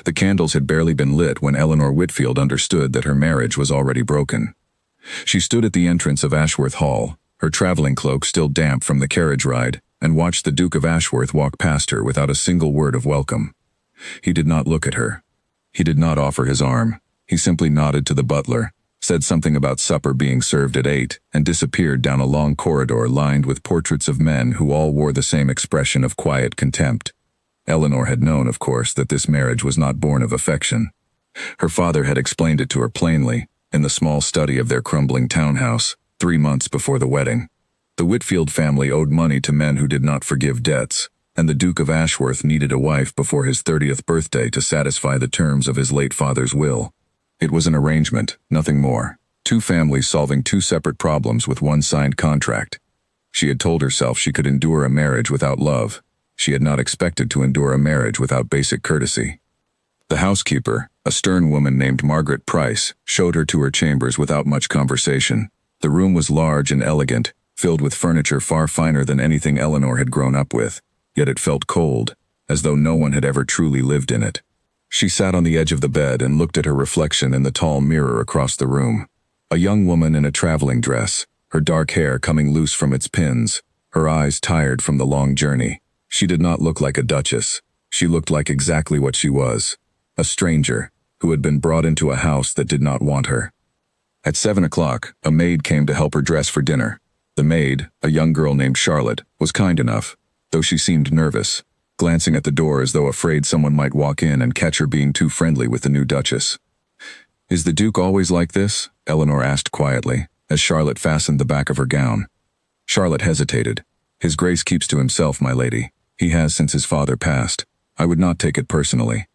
The candles had barely been lit when Eleanor Whitfield understood that her marriage was already broken. She stood at the entrance of Ashworth Hall, her traveling cloak still damp from the carriage ride, and watched the Duke of Ashworth walk past her without a single word of welcome. He did not look at her. He did not offer his arm. He simply nodded to the butler, said something about supper being served at 8, and disappeared down a long corridor lined with portraits of men who all wore the same expression of quiet contempt. Eleanor had known, of course, that this marriage was not born of affection. Her father had explained it to her plainly, in the small study of their crumbling townhouse, 3 months before the wedding. The Whitfield family owed money to men who did not forgive debts, and the Duke of Ashworth needed a wife before his 30th birthday to satisfy the terms of his late father's will. It was an arrangement, nothing more. Two families solving two separate problems with one signed contract. She had told herself she could endure a marriage without love. She had not expected to endure a marriage without basic courtesy. The housekeeper, a stern woman named Margaret Price, showed her to her chambers without much conversation. The room was large and elegant, filled with furniture far finer than anything Eleanor had grown up with, yet it felt cold, as though no one had ever truly lived in it. She sat on the edge of the bed and looked at her reflection in the tall mirror across the room. A young woman in a traveling dress, her dark hair coming loose from its pins, her eyes tired from the long journey. She did not look like a duchess. She looked like exactly what she was, a stranger who had been brought into a house that did not want her. At 7 o'clock, a maid came to help her dress for dinner. The maid, a young girl named Charlotte, was kind enough, though she seemed nervous, glancing at the door as though afraid someone might walk in and catch her being too friendly with the new duchess. "Is the Duke always like this?" Eleanor asked quietly, as Charlotte fastened the back of her gown. Charlotte hesitated. "His Grace keeps to himself, my lady. He has since his father passed. I would not take it personally."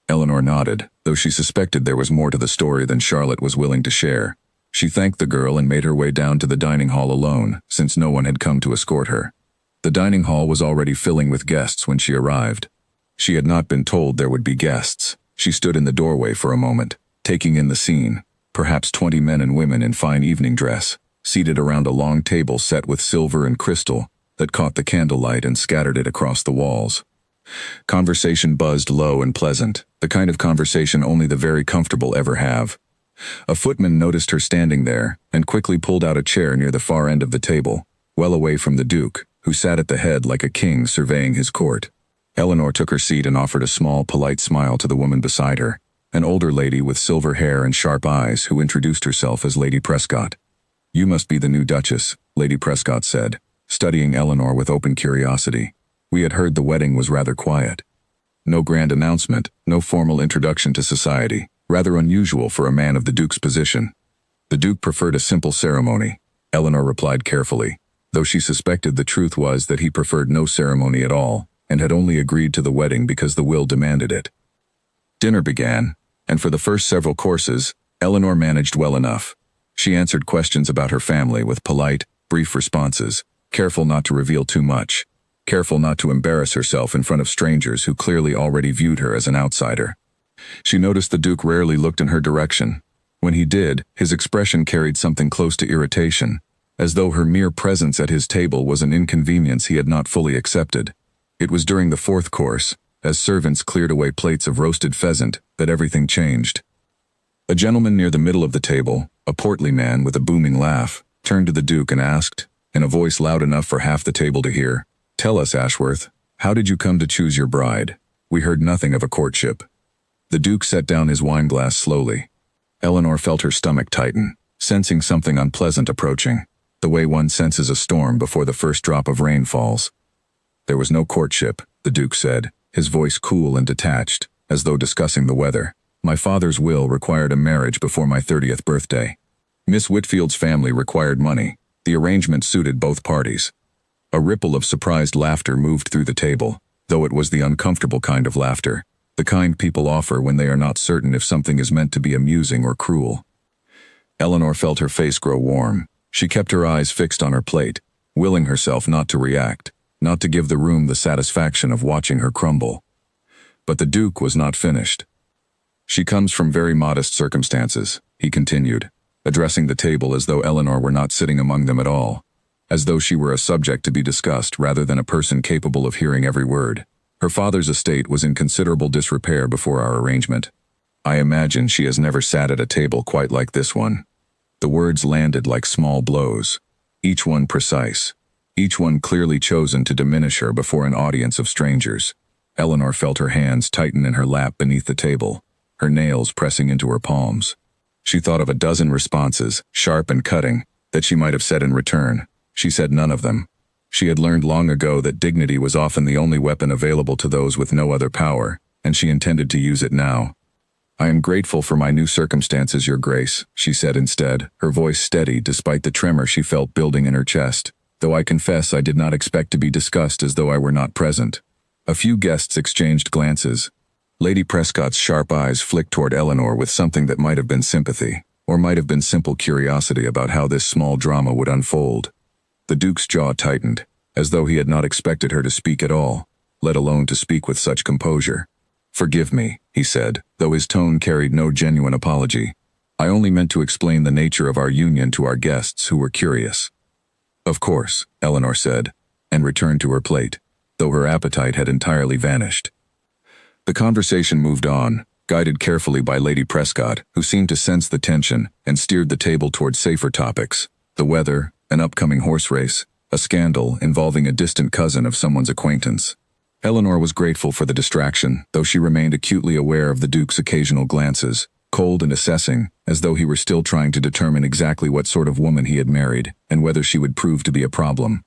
Eleanor nodded, though she suspected there was more to the story than Charlotte was willing to share. She thanked the girl and made her way down to the dining hall alone, since no one had come to escort her. The dining hall was already filling with guests when she arrived. She had not been told there would be guests. She stood in the doorway for a moment, taking in the scene. Perhaps 20 men and women in fine evening dress, seated around a long table set with silver and crystal that caught the candlelight and scattered it across the walls. Conversation buzzed low and pleasant, the kind of conversation only the very comfortable ever have. A footman noticed her standing there and quickly pulled out a chair near the far end of the table, well away from the Duke, who sat at the head like a king surveying his court. Eleanor took her seat and offered a small, polite smile to the woman beside her, an older lady with silver hair and sharp eyes who introduced herself as Lady Prescott. "You must be the new Duchess," Lady Prescott said, studying Eleanor with open curiosity. "We had heard the wedding was rather quiet. No grand announcement, no formal introduction to society, rather unusual for a man of the Duke's position." "The Duke preferred a simple ceremony," Eleanor replied carefully, though she suspected the truth was that he preferred no ceremony at all, and had only agreed to the wedding because the will demanded it. Dinner began, and for the first several courses, Eleanor managed well enough. She answered questions about her family with polite, brief responses, careful not to reveal too much, careful not to embarrass herself in front of strangers who clearly already viewed her as an outsider. She noticed the Duke rarely looked in her direction. When he did, his expression carried something close to irritation, as though her mere presence at his table was an inconvenience he had not fully accepted. It was during the fourth course, as servants cleared away plates of roasted pheasant, that everything changed. A gentleman near the middle of the table, a portly man with a booming laugh, turned to the Duke and asked, in a voice loud enough for half the table to hear, "Tell us, Ashworth, how did you come to choose your bride? We heard nothing of a courtship." The Duke set down his wineglass slowly. Eleanor felt her stomach tighten, sensing something unpleasant approaching, the way one senses a storm before the first drop of rain falls. "There was no courtship," the Duke said, his voice cool and detached, as though discussing the weather. "My father's will required a marriage before my 30th birthday. Miss Whitfield's family required money. The arrangement suited both parties." A ripple of surprised laughter moved through the table, though it was the uncomfortable kind of laughter, the kind people offer when they are not certain if something is meant to be amusing or cruel. Eleanor felt her face grow warm. She kept her eyes fixed on her plate, willing herself not to react, not to give the room the satisfaction of watching her crumble. But the Duke was not finished. "She comes from very modest circumstances," he continued, addressing the table as though Eleanor were not sitting among them at all, as though she were a subject to be discussed rather than a person capable of hearing every word. Her father's estate was in considerable disrepair before our arrangement. I imagine she has never sat at a table quite like this one. The words landed like small blows, each one precise, each one clearly chosen to diminish her before an audience of strangers. Eleanor felt her hands tighten in her lap beneath the table, her nails pressing into her palms. She thought of a dozen responses, sharp and cutting, that she might have said in return. She said none of them. She had learned long ago that dignity was often the only weapon available to those with no other power, and she intended to use it now. "I am grateful for my new circumstances, Your Grace," she said instead, her voice steady despite the tremor she felt building in her chest, "though I confess I did not expect to be discussed as though I were not present." A few guests exchanged glances. Lady Prescott's sharp eyes flicked toward Eleanor with something that might have been sympathy, or might have been simple curiosity about how this small drama would unfold. The Duke's jaw tightened, as though he had not expected her to speak at all, let alone to speak with such composure. "Forgive me," he said, though his tone carried no genuine apology. "I only meant to explain the nature of our union to our guests who were curious." "Of course," Eleanor said, and returned to her plate, though her appetite had entirely vanished. The conversation moved on, guided carefully by Lady Prescott, who seemed to sense the tension and steered the table toward safer topics: the weather, an upcoming horse race, a scandal involving a distant cousin of someone's acquaintance. Eleanor was grateful for the distraction, though she remained acutely aware of the Duke's occasional glances, cold and assessing, as though he were still trying to determine exactly what sort of woman he had married, and whether she would prove to be a problem.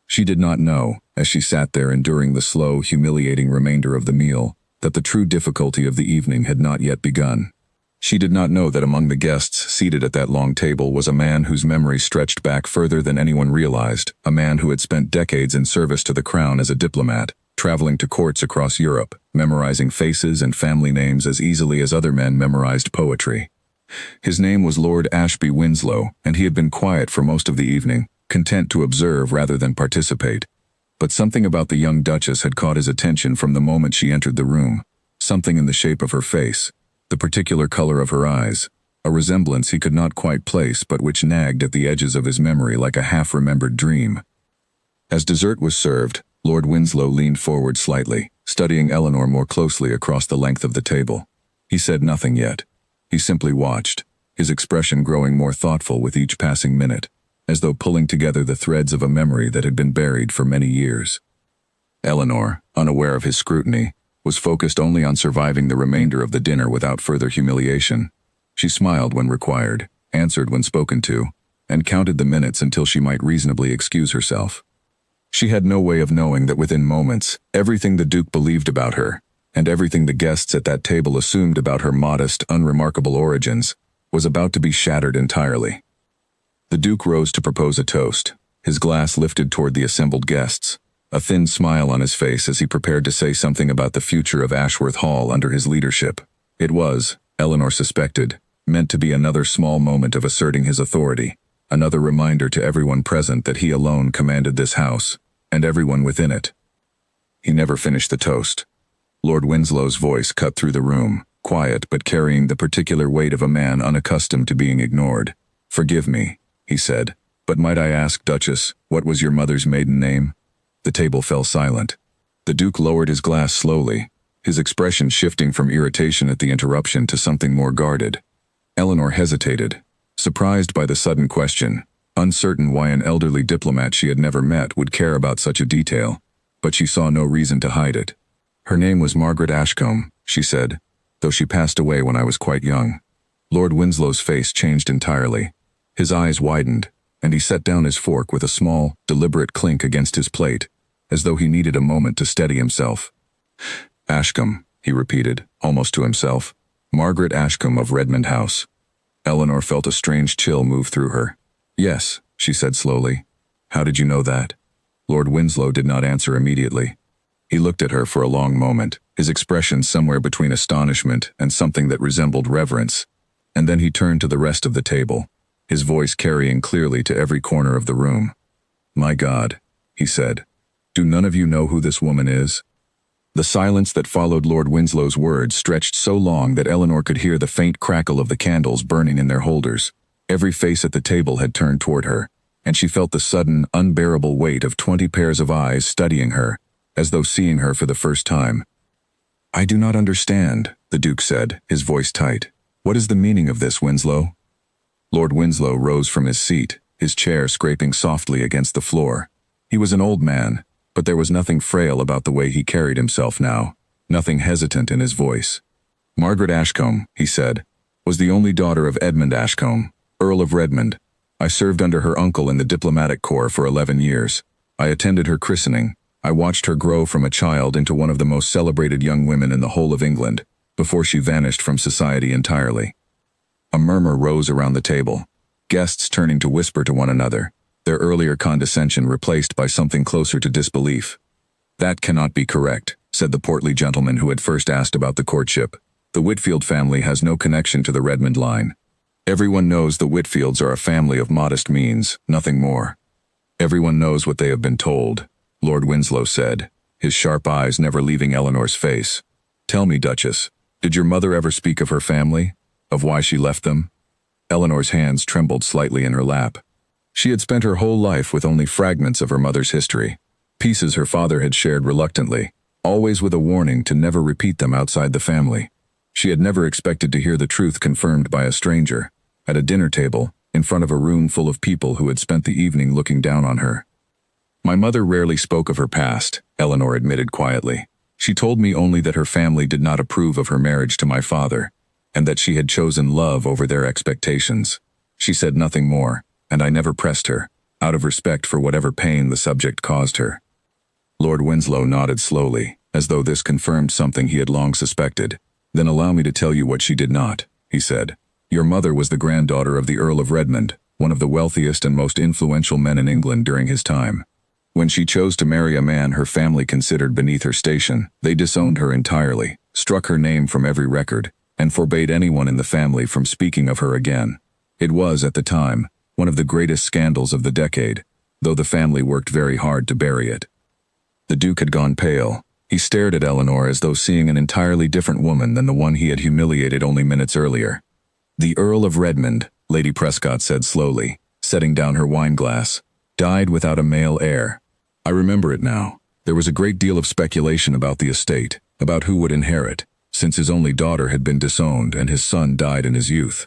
She did not know, as she sat there enduring the slow, humiliating remainder of the meal, that the true difficulty of the evening had not yet begun. She did not know that among the guests seated at that long table was a man whose memory stretched back further than anyone realized, a man who had spent decades in service to the crown as a diplomat, traveling to courts across Europe, memorizing faces and family names as easily as other men memorized poetry. His name was Lord Ashby Winslow, and he had been quiet for most of the evening, content to observe rather than participate. But something about the young Duchess had caught his attention from the moment she entered the room, something in the shape of her face, the particular color of her eyes, a resemblance he could not quite place but which nagged at the edges of his memory like a half-remembered dream. As dessert was served, Lord Winslow leaned forward slightly, studying Eleanor more closely across the length of the table. He said nothing yet. He simply watched, his expression growing more thoughtful with each passing minute, as though pulling together the threads of a memory that had been buried for many years. Eleanor, unaware of his scrutiny, was focused only on surviving the remainder of the dinner without further humiliation. She smiled when required, answered when spoken to, and counted the minutes until she might reasonably excuse herself. She had no way of knowing that within moments, everything the Duke believed about her, and everything the guests at that table assumed about her modest, unremarkable origins, was about to be shattered entirely. The Duke rose to propose a toast, his glass lifted toward the assembled guests, a thin smile on his face as he prepared to say something about the future of Ashworth Hall under his leadership. It was, Eleanor suspected, meant to be another small moment of asserting his authority, another reminder to everyone present that he alone commanded this house, and everyone within it. He never finished the toast. Lord Winslow's voice cut through the room, quiet but carrying the particular weight of a man unaccustomed to being ignored. "Forgive me," he said, "but might I ask, Duchess, what was your mother's maiden name?" The table fell silent. The Duke lowered his glass slowly, his expression shifting from irritation at the interruption to something more guarded. Eleanor hesitated, surprised by the sudden question, uncertain why an elderly diplomat she had never met would care about such a detail, but she saw no reason to hide it. "Her name was Margaret Ashcombe," she said, "though she passed away when I was quite young." Lord Winslow's face changed entirely. His eyes widened, and he set down his fork with a small, deliberate clink against his plate, as though he needed a moment to steady himself. "Ashcombe," he repeated, almost to himself. "Margaret Ashcombe of Redmond House." Eleanor felt a strange chill move through her. "Yes," she said slowly. "How did you know that?" Lord Winslow did not answer immediately. He looked at her for a long moment, his expression somewhere between astonishment and something that resembled reverence, and then he turned to the rest of the table, his voice carrying clearly to every corner of the room. "My God," he said, "do none of you know who this woman is?" The silence that followed Lord Winslow's words stretched so long that Eleanor could hear the faint crackle of the candles burning in their holders. Every face at the table had turned toward her, and she felt the sudden, unbearable weight of 20 pairs of eyes studying her, as though seeing her for the first time. "I do not understand," the Duke said, his voice tight. "What is the meaning of this, Winslow?" Lord Winslow rose from his seat, his chair scraping softly against the floor. He was an old man, but there was nothing frail about the way he carried himself now, nothing hesitant in his voice. "Margaret Ashcombe," he said, "was the only daughter of Edmund Ashcombe, Earl of Redmond. I served under her uncle in the diplomatic corps for 11 years. I attended her christening. I watched her grow from a child into one of the most celebrated young women in the whole of England, before she vanished from society entirely." A murmur rose around the table, guests turning to whisper to one another, their earlier condescension replaced by something closer to disbelief. "That cannot be correct," said the portly gentleman who had first asked about the courtship. "The Whitfield family has no connection to the Redmond line. Everyone knows the Whitfields are a family of modest means, nothing more." "Everyone knows what they have been told," Lord Winslow said, his sharp eyes never leaving Eleanor's face. "Tell me, Duchess, did your mother ever speak of her family? Of why she left them?" Eleanor's hands trembled slightly in her lap. She had spent her whole life with only fragments of her mother's history, pieces her father had shared reluctantly, always with a warning to never repeat them outside the family. She had never expected to hear the truth confirmed by a stranger, at a dinner table, in front of a room full of people who had spent the evening looking down on her. "My mother rarely spoke of her past," Eleanor admitted quietly. "She told me only that her family did not approve of her marriage to my father, and that she had chosen love over their expectations. She said nothing more, and I never pressed her, out of respect for whatever pain the subject caused her." Lord Winslow nodded slowly, as though this confirmed something he had long suspected. "Then allow me to tell you what she did not," he said. "Your mother was the granddaughter of the Earl of Redmond, one of the wealthiest and most influential men in England during his time. When she chose to marry a man her family considered beneath her station, they disowned her entirely, struck her name from every record, and forbade anyone in the family from speaking of her again. It was, at the time, one of the greatest scandals of the decade, though the family worked very hard to bury it." The Duke had gone pale. He stared at Eleanor as though seeing an entirely different woman than the one he had humiliated only minutes earlier. "The Earl of Redmond," Lady Prescott said slowly, setting down her wineglass, "died without a male heir. I remember it now. There was a great deal of speculation about the estate, about who would inherit, since his only daughter had been disowned and his son died in his youth."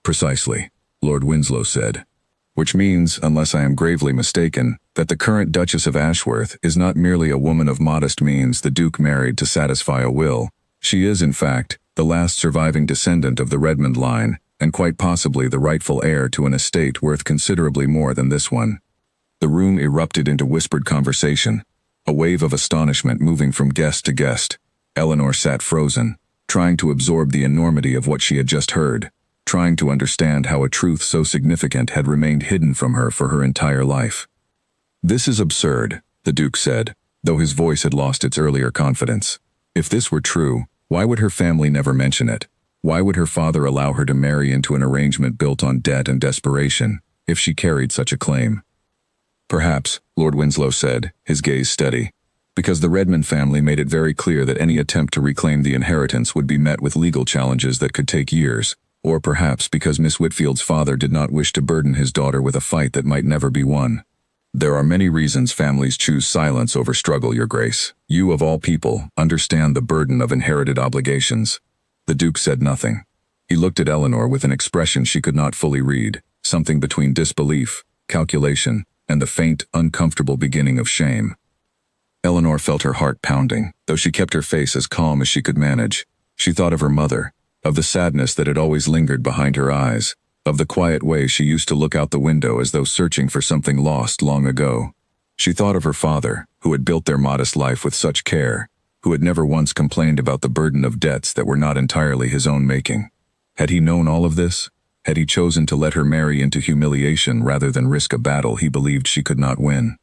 "Precisely," Lord Winslow said. "Which means, unless I am gravely mistaken, that the current Duchess of Ashworth is not merely a woman of modest means the Duke married to satisfy a will. She is, in fact, the last surviving descendant of the Redmond line, and quite possibly the rightful heir to an estate worth considerably more than this one." The room erupted into whispered conversation, a wave of astonishment moving from guest to guest. Eleanor sat frozen, trying to absorb the enormity of what she had just heard, trying to understand how a truth so significant had remained hidden from her for her entire life. "This is absurd," the Duke said, though his voice had lost its earlier confidence. "If this were true, why would her family never mention it? Why would her father allow her to marry into an arrangement built on debt and desperation, if she carried such a claim?" "Perhaps," Lord Winslow said, his gaze steady, "because the Redmond family made it very clear that any attempt to reclaim the inheritance would be met with legal challenges that could take years, or perhaps because Miss Whitfield's father did not wish to burden his daughter with a fight that might never be won. There are many reasons families choose silence over struggle, Your Grace. You, of all people, understand the burden of inherited obligations." The Duke said nothing. He looked at Eleanor with an expression she could not fully read, something between disbelief, calculation, and the faint, uncomfortable beginning of shame. Eleanor felt her heart pounding, though she kept her face as calm as she could manage. She thought of her mother, of the sadness that had always lingered behind her eyes, of the quiet way she used to look out the window as though searching for something lost long ago. She thought of her father, who had built their modest life with such care, who had never once complained about the burden of debts that were not entirely his own making. Had he known all of this? Had he chosen to let her marry into humiliation rather than risk a battle he believed she could not win?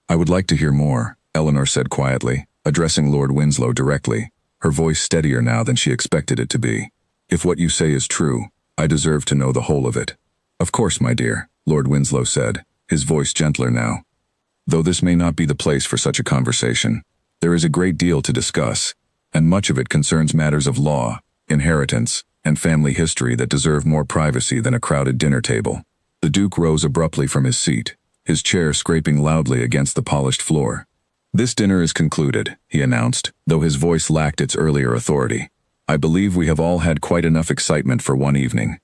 "I would like to hear more," Eleanor said quietly, addressing Lord Winslow directly, her voice steadier now than she expected it to be. "If what you say is true, I deserve to know the whole of it." "Of course, my dear," Lord Winslow said, his voice gentler now. "Though this may not be the place for such a conversation, there is a great deal to discuss, and much of it concerns matters of law, inheritance, and family history that deserve more privacy than a crowded dinner table." The Duke rose abruptly from his seat, his chair scraping loudly against the polished floor. "This dinner is concluded," he announced, though his voice lacked its earlier authority. "I believe we have all had quite enough excitement for one evening."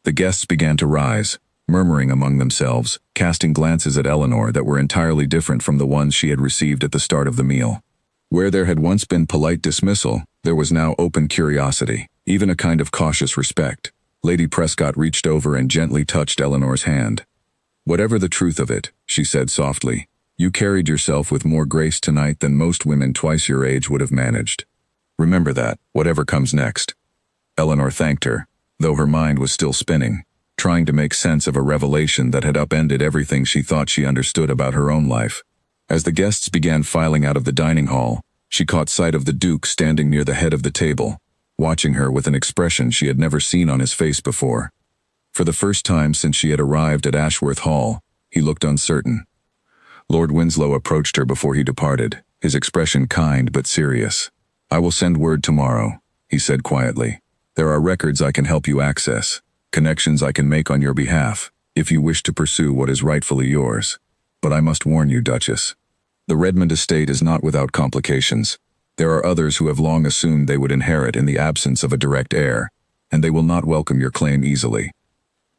The guests began to rise, murmuring among themselves, casting glances at Eleanor that were entirely different from the ones she had received at the start of the meal. Where there had once been polite dismissal, there was now open curiosity, even a kind of cautious respect. Lady Prescott reached over and gently touched Eleanor's hand. "Whatever the truth of it," she said softly, "you carried yourself with more grace tonight than most women twice your age would have managed. Remember that, whatever comes next." Eleanor thanked her, though her mind was still spinning, trying to make sense of a revelation that had upended everything she thought she understood about her own life. As the guests began filing out of the dining hall, she caught sight of the Duke standing near the head of the table, watching her with an expression she had never seen on his face before. For the first time since she had arrived at Ashworth Hall, he looked uncertain. Lord Winslow approached her before he departed, his expression kind but serious. "I will send word tomorrow," he said quietly. "There are records I can help you access, connections I can make on your behalf, if you wish to pursue what is rightfully yours. But I must warn you, Duchess. The Redmond estate is not without complications. There are others who have long assumed they would inherit in the absence of a direct heir, and they will not welcome your claim easily."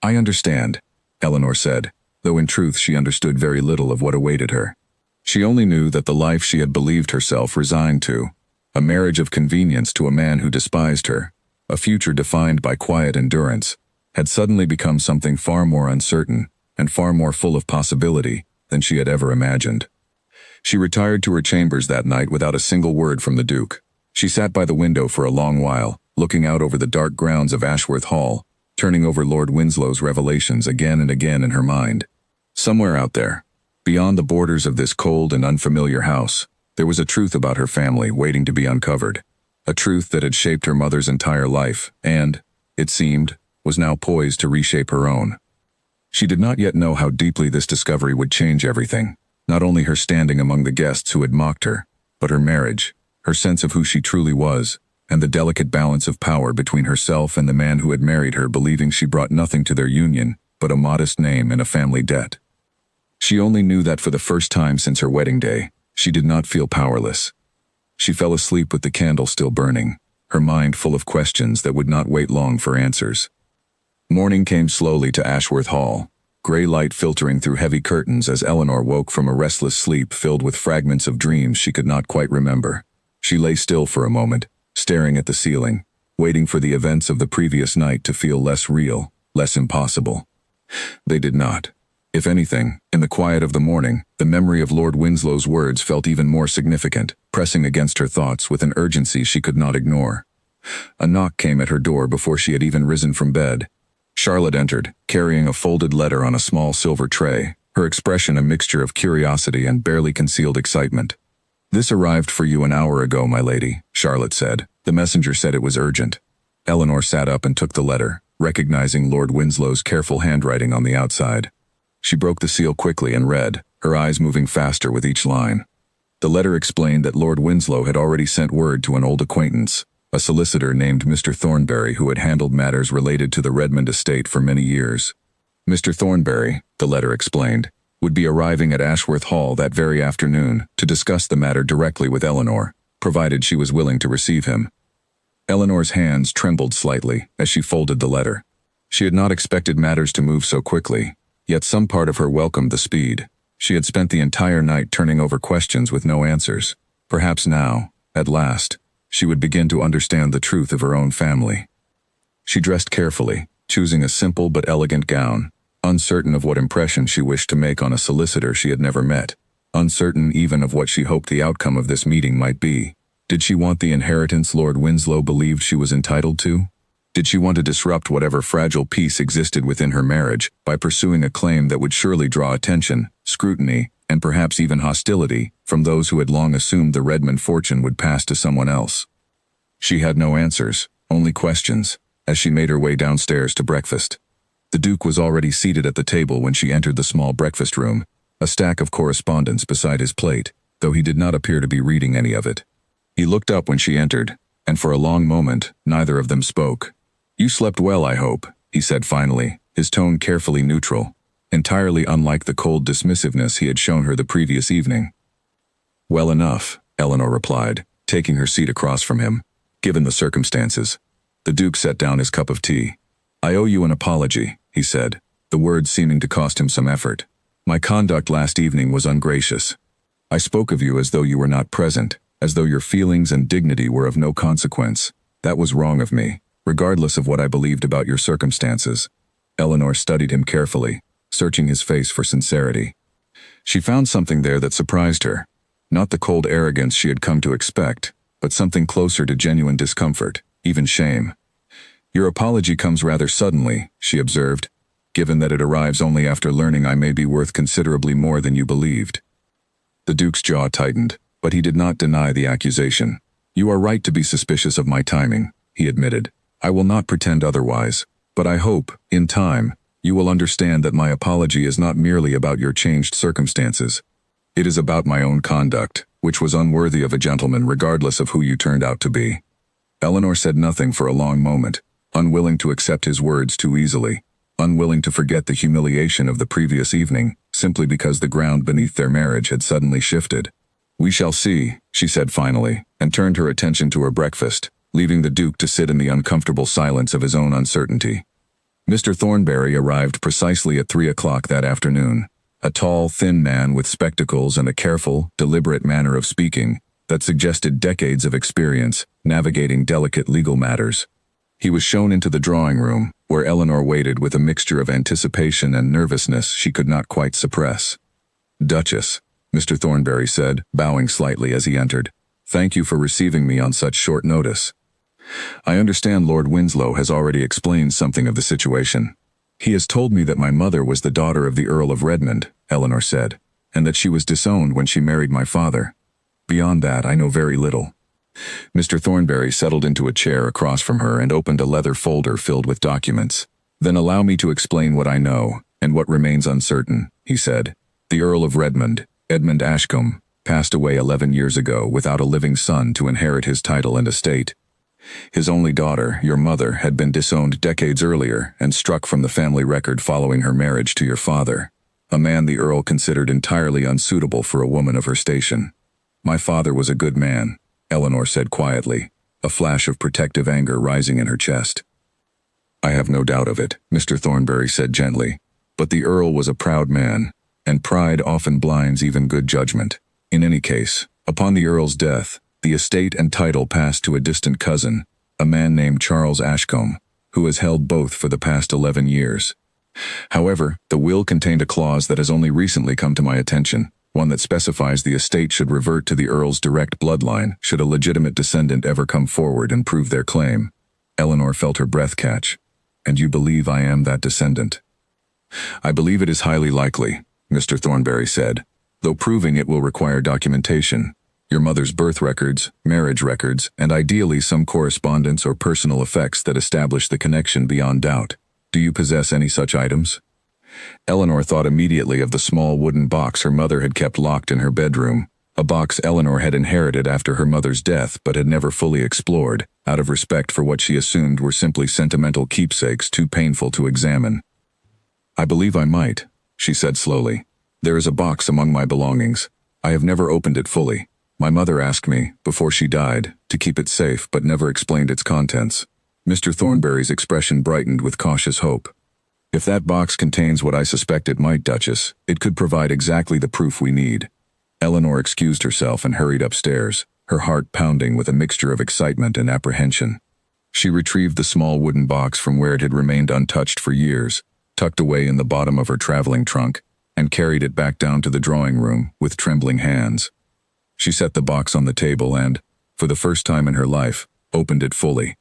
"I understand," Eleanor said, though in truth she understood very little of what awaited her. She only knew that the life she had believed herself resigned to, a marriage of convenience to a man who despised her, a future defined by quiet endurance, had suddenly become something far more uncertain and far more full of possibility than she had ever imagined. She retired to her chambers that night without a single word from the Duke. She sat by the window for a long while, looking out over the dark grounds of Ashworth Hall, turning over Lord Winslow's revelations again and again in her mind. Somewhere out there, beyond the borders of this cold and unfamiliar house, there was a truth about her family waiting to be uncovered, a truth that had shaped her mother's entire life and, it seemed, was now poised to reshape her own. She did not yet know how deeply this discovery would change everything, not only her standing among the guests who had mocked her, but her marriage, her sense of who she truly was, and the delicate balance of power between herself and the man who had married her, believing she brought nothing to their union but a modest name and a family debt. She only knew that for the first time since her wedding day, she did not feel powerless. She fell asleep with the candle still burning, her mind full of questions that would not wait long for answers. Morning came slowly to Ashworth Hall, gray light filtering through heavy curtains as Eleanor woke from a restless sleep filled with fragments of dreams she could not quite remember. She lay still for a moment, staring at the ceiling, waiting for the events of the previous night to feel less real, less impossible. They did not. If anything, in the quiet of the morning, the memory of Lord Winslow's words felt even more significant, pressing against her thoughts with an urgency she could not ignore. A knock came at her door before she had even risen from bed. Charlotte entered, carrying a folded letter on a small silver tray, her expression a mixture of curiosity and barely concealed excitement. "This arrived for you an hour ago, my lady," Charlotte said. "The messenger said it was urgent." Eleanor sat up and took the letter, recognizing Lord Winslow's careful handwriting on the outside. She broke the seal quickly and read, her eyes moving faster with each line. The letter explained that Lord Winslow had already sent word to an old acquaintance, a solicitor named Mr. Thornbury, who had handled matters related to the Redmond estate for many years. Mr. Thornbury, the letter explained, would be arriving at Ashworth Hall that very afternoon to discuss the matter directly with Eleanor, provided she was willing to receive him. Eleanor's hands trembled slightly as she folded the letter. She had not expected matters to move so quickly, yet some part of her welcomed the speed. She had spent the entire night turning over questions with no answers. Perhaps now, at last, she would begin to understand the truth of her own family. She dressed carefully, choosing a simple but elegant gown, uncertain of what impression she wished to make on a solicitor she had never met, uncertain even of what she hoped the outcome of this meeting might be. Did she want the inheritance Lord Winslow believed she was entitled to? Did she want to disrupt whatever fragile peace existed within her marriage by pursuing a claim that would surely draw attention, scrutiny, and perhaps even hostility from those who had long assumed the Redmond fortune would pass to someone else? She had no answers, only questions, as she made her way downstairs to breakfast. The Duke was already seated at the table when she entered the small breakfast room, a stack of correspondence beside his plate, though he did not appear to be reading any of it. He looked up when she entered, and for a long moment, neither of them spoke. "You slept well, I hope," he said finally, his tone carefully neutral, entirely unlike the cold dismissiveness he had shown her the previous evening. Well enough, Eleanor replied, taking her seat across from him. Given the circumstances. The Duke set down his cup of tea. I owe you an apology, he said, the words seeming to cost him some effort. My conduct last evening was ungracious. I spoke of you as though you were not present, as though your feelings and dignity were of no consequence. That was wrong of me, regardless of what I believed about your circumstances. Eleanor studied him carefully, searching his face for sincerity. She found something there that surprised her. Not the cold arrogance she had come to expect, but something closer to genuine discomfort, even shame. Your apology comes rather suddenly, she observed, given that it arrives only after learning I may be worth considerably more than you believed. The Duke's jaw tightened, but he did not deny the accusation. You are right to be suspicious of my timing, he admitted. I will not pretend otherwise, but I hope, in time, you will understand that my apology is not merely about your changed circumstances. It is about my own conduct, which was unworthy of a gentleman regardless of who you turned out to be. Eleanor said nothing for a long moment, unwilling to accept his words too easily, unwilling to forget the humiliation of the previous evening, simply because the ground beneath their marriage had suddenly shifted. We shall see, she said finally, and turned her attention to her breakfast, leaving the Duke to sit in the uncomfortable silence of his own uncertainty. Mr. Thornberry arrived precisely at 3 o'clock that afternoon, a tall, thin man with spectacles and a careful, deliberate manner of speaking that suggested decades of experience navigating delicate legal matters. He was shown into the drawing room, where Eleanor waited with a mixture of anticipation and nervousness she could not quite suppress. Duchess, Mr. Thornberry said, bowing slightly as he entered, thank you for receiving me on such short notice. I understand Lord Winslow has already explained something of the situation. He has told me that my mother was the daughter of the Earl of Redmond, Eleanor said, and that she was disowned when she married my father. Beyond that, I know very little. Mr. Thornberry settled into a chair across from her and opened a leather folder filled with documents. Then allow me to explain what I know, and what remains uncertain, he said. The Earl of Redmond, Edmund Ashcombe, passed away 11 years ago without a living son to inherit his title and estate. His only daughter, your mother, had been disowned decades earlier and struck from the family record following her marriage to your father, a man the Earl considered entirely unsuitable for a woman of her station. My father was a good man, Eleanor said quietly, a flash of protective anger rising in her chest. I have no doubt of it, Mr. Thornberry said gently, but the Earl was a proud man, and pride often blinds even good judgment. In any case, upon the Earl's death, the estate and title passed to a distant cousin, a man named Charles Ashcombe, who has held both for the past 11 years. However, the will contained a clause that has only recently come to my attention, one that specifies the estate should revert to the Earl's direct bloodline should a legitimate descendant ever come forward and prove their claim. Eleanor felt her breath catch. And you believe I am that descendant? I believe it is highly likely, Mr. Thornberry said, though proving it will require documentation. Your mother's birth records, marriage records, and ideally some correspondence or personal effects that establish the connection beyond doubt. Do you possess any such items? Eleanor thought immediately of the small wooden box her mother had kept locked in her bedroom, a box Eleanor had inherited after her mother's death but had never fully explored, out of respect for what she assumed were simply sentimental keepsakes too painful to examine. I believe I might, she said slowly. There is a box among my belongings. I have never opened it fully. My mother asked me, before she died, to keep it safe but never explained its contents. Mr. Thornberry's expression brightened with cautious hope. If that box contains what I suspect it might, Duchess, it could provide exactly the proof we need. Eleanor excused herself and hurried upstairs, her heart pounding with a mixture of excitement and apprehension. She retrieved the small wooden box from where it had remained untouched for years, tucked away in the bottom of her traveling trunk, and carried it back down to the drawing room with trembling hands. She set the box on the table and, for the first time in her life, opened it fully.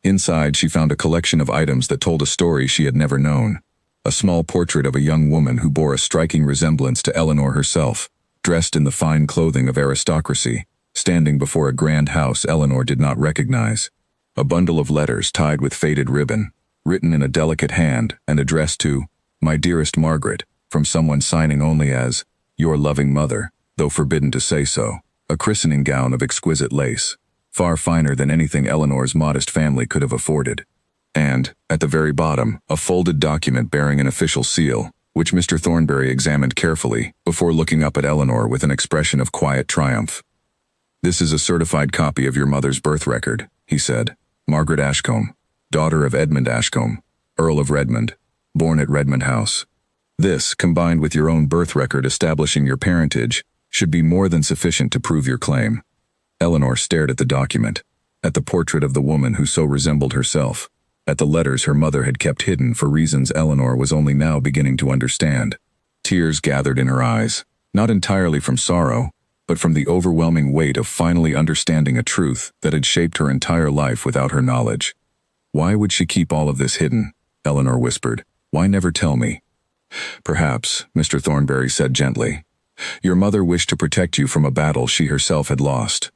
Inside, she found a collection of items that told a story she had never known. A small portrait of a young woman who bore a striking resemblance to Eleanor herself, dressed in the fine clothing of aristocracy, standing before a grand house Eleanor did not recognize. A bundle of letters tied with faded ribbon, written in a delicate hand and addressed to, My dearest Margaret, from someone signing only as, Your loving mother, though forbidden to say so. A christening gown of exquisite lace, far finer than anything Eleanor's modest family could have afforded. And, at the very bottom, a folded document bearing an official seal, which Mr. Thornberry examined carefully before looking up at Eleanor with an expression of quiet triumph. "This is a certified copy of your mother's birth record," he said. "Margaret Ashcombe, daughter of Edmund Ashcombe, Earl of Redmond, born at Redmond House. This, combined with your own birth record establishing your parentage, should be more than sufficient to prove your claim." Eleanor stared at the document, at the portrait of the woman who so resembled herself, at the letters her mother had kept hidden for reasons Eleanor was only now beginning to understand. Tears gathered in her eyes, not entirely from sorrow, but from the overwhelming weight of finally understanding a truth that had shaped her entire life without her knowledge. "Why would she keep all of this hidden?" Eleanor whispered. "Why never tell me?" "Perhaps," Mr. Thornberry said gently. "Your mother wished to protect you from a battle she herself had lost.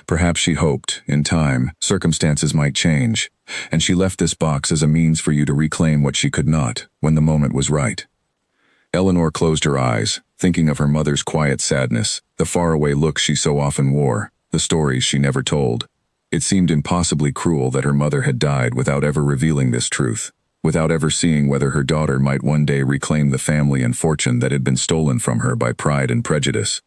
Perhaps she hoped, in time, circumstances might change, and she left this box as a means for you to reclaim what she could not, when the moment was right." Eleanor closed her eyes, thinking of her mother's quiet sadness, the faraway look she so often wore, the stories she never told. It seemed impossibly cruel that her mother had died without ever revealing this truth, without ever seeing whether her daughter might one day reclaim the family and fortune that had been stolen from her by pride and prejudice.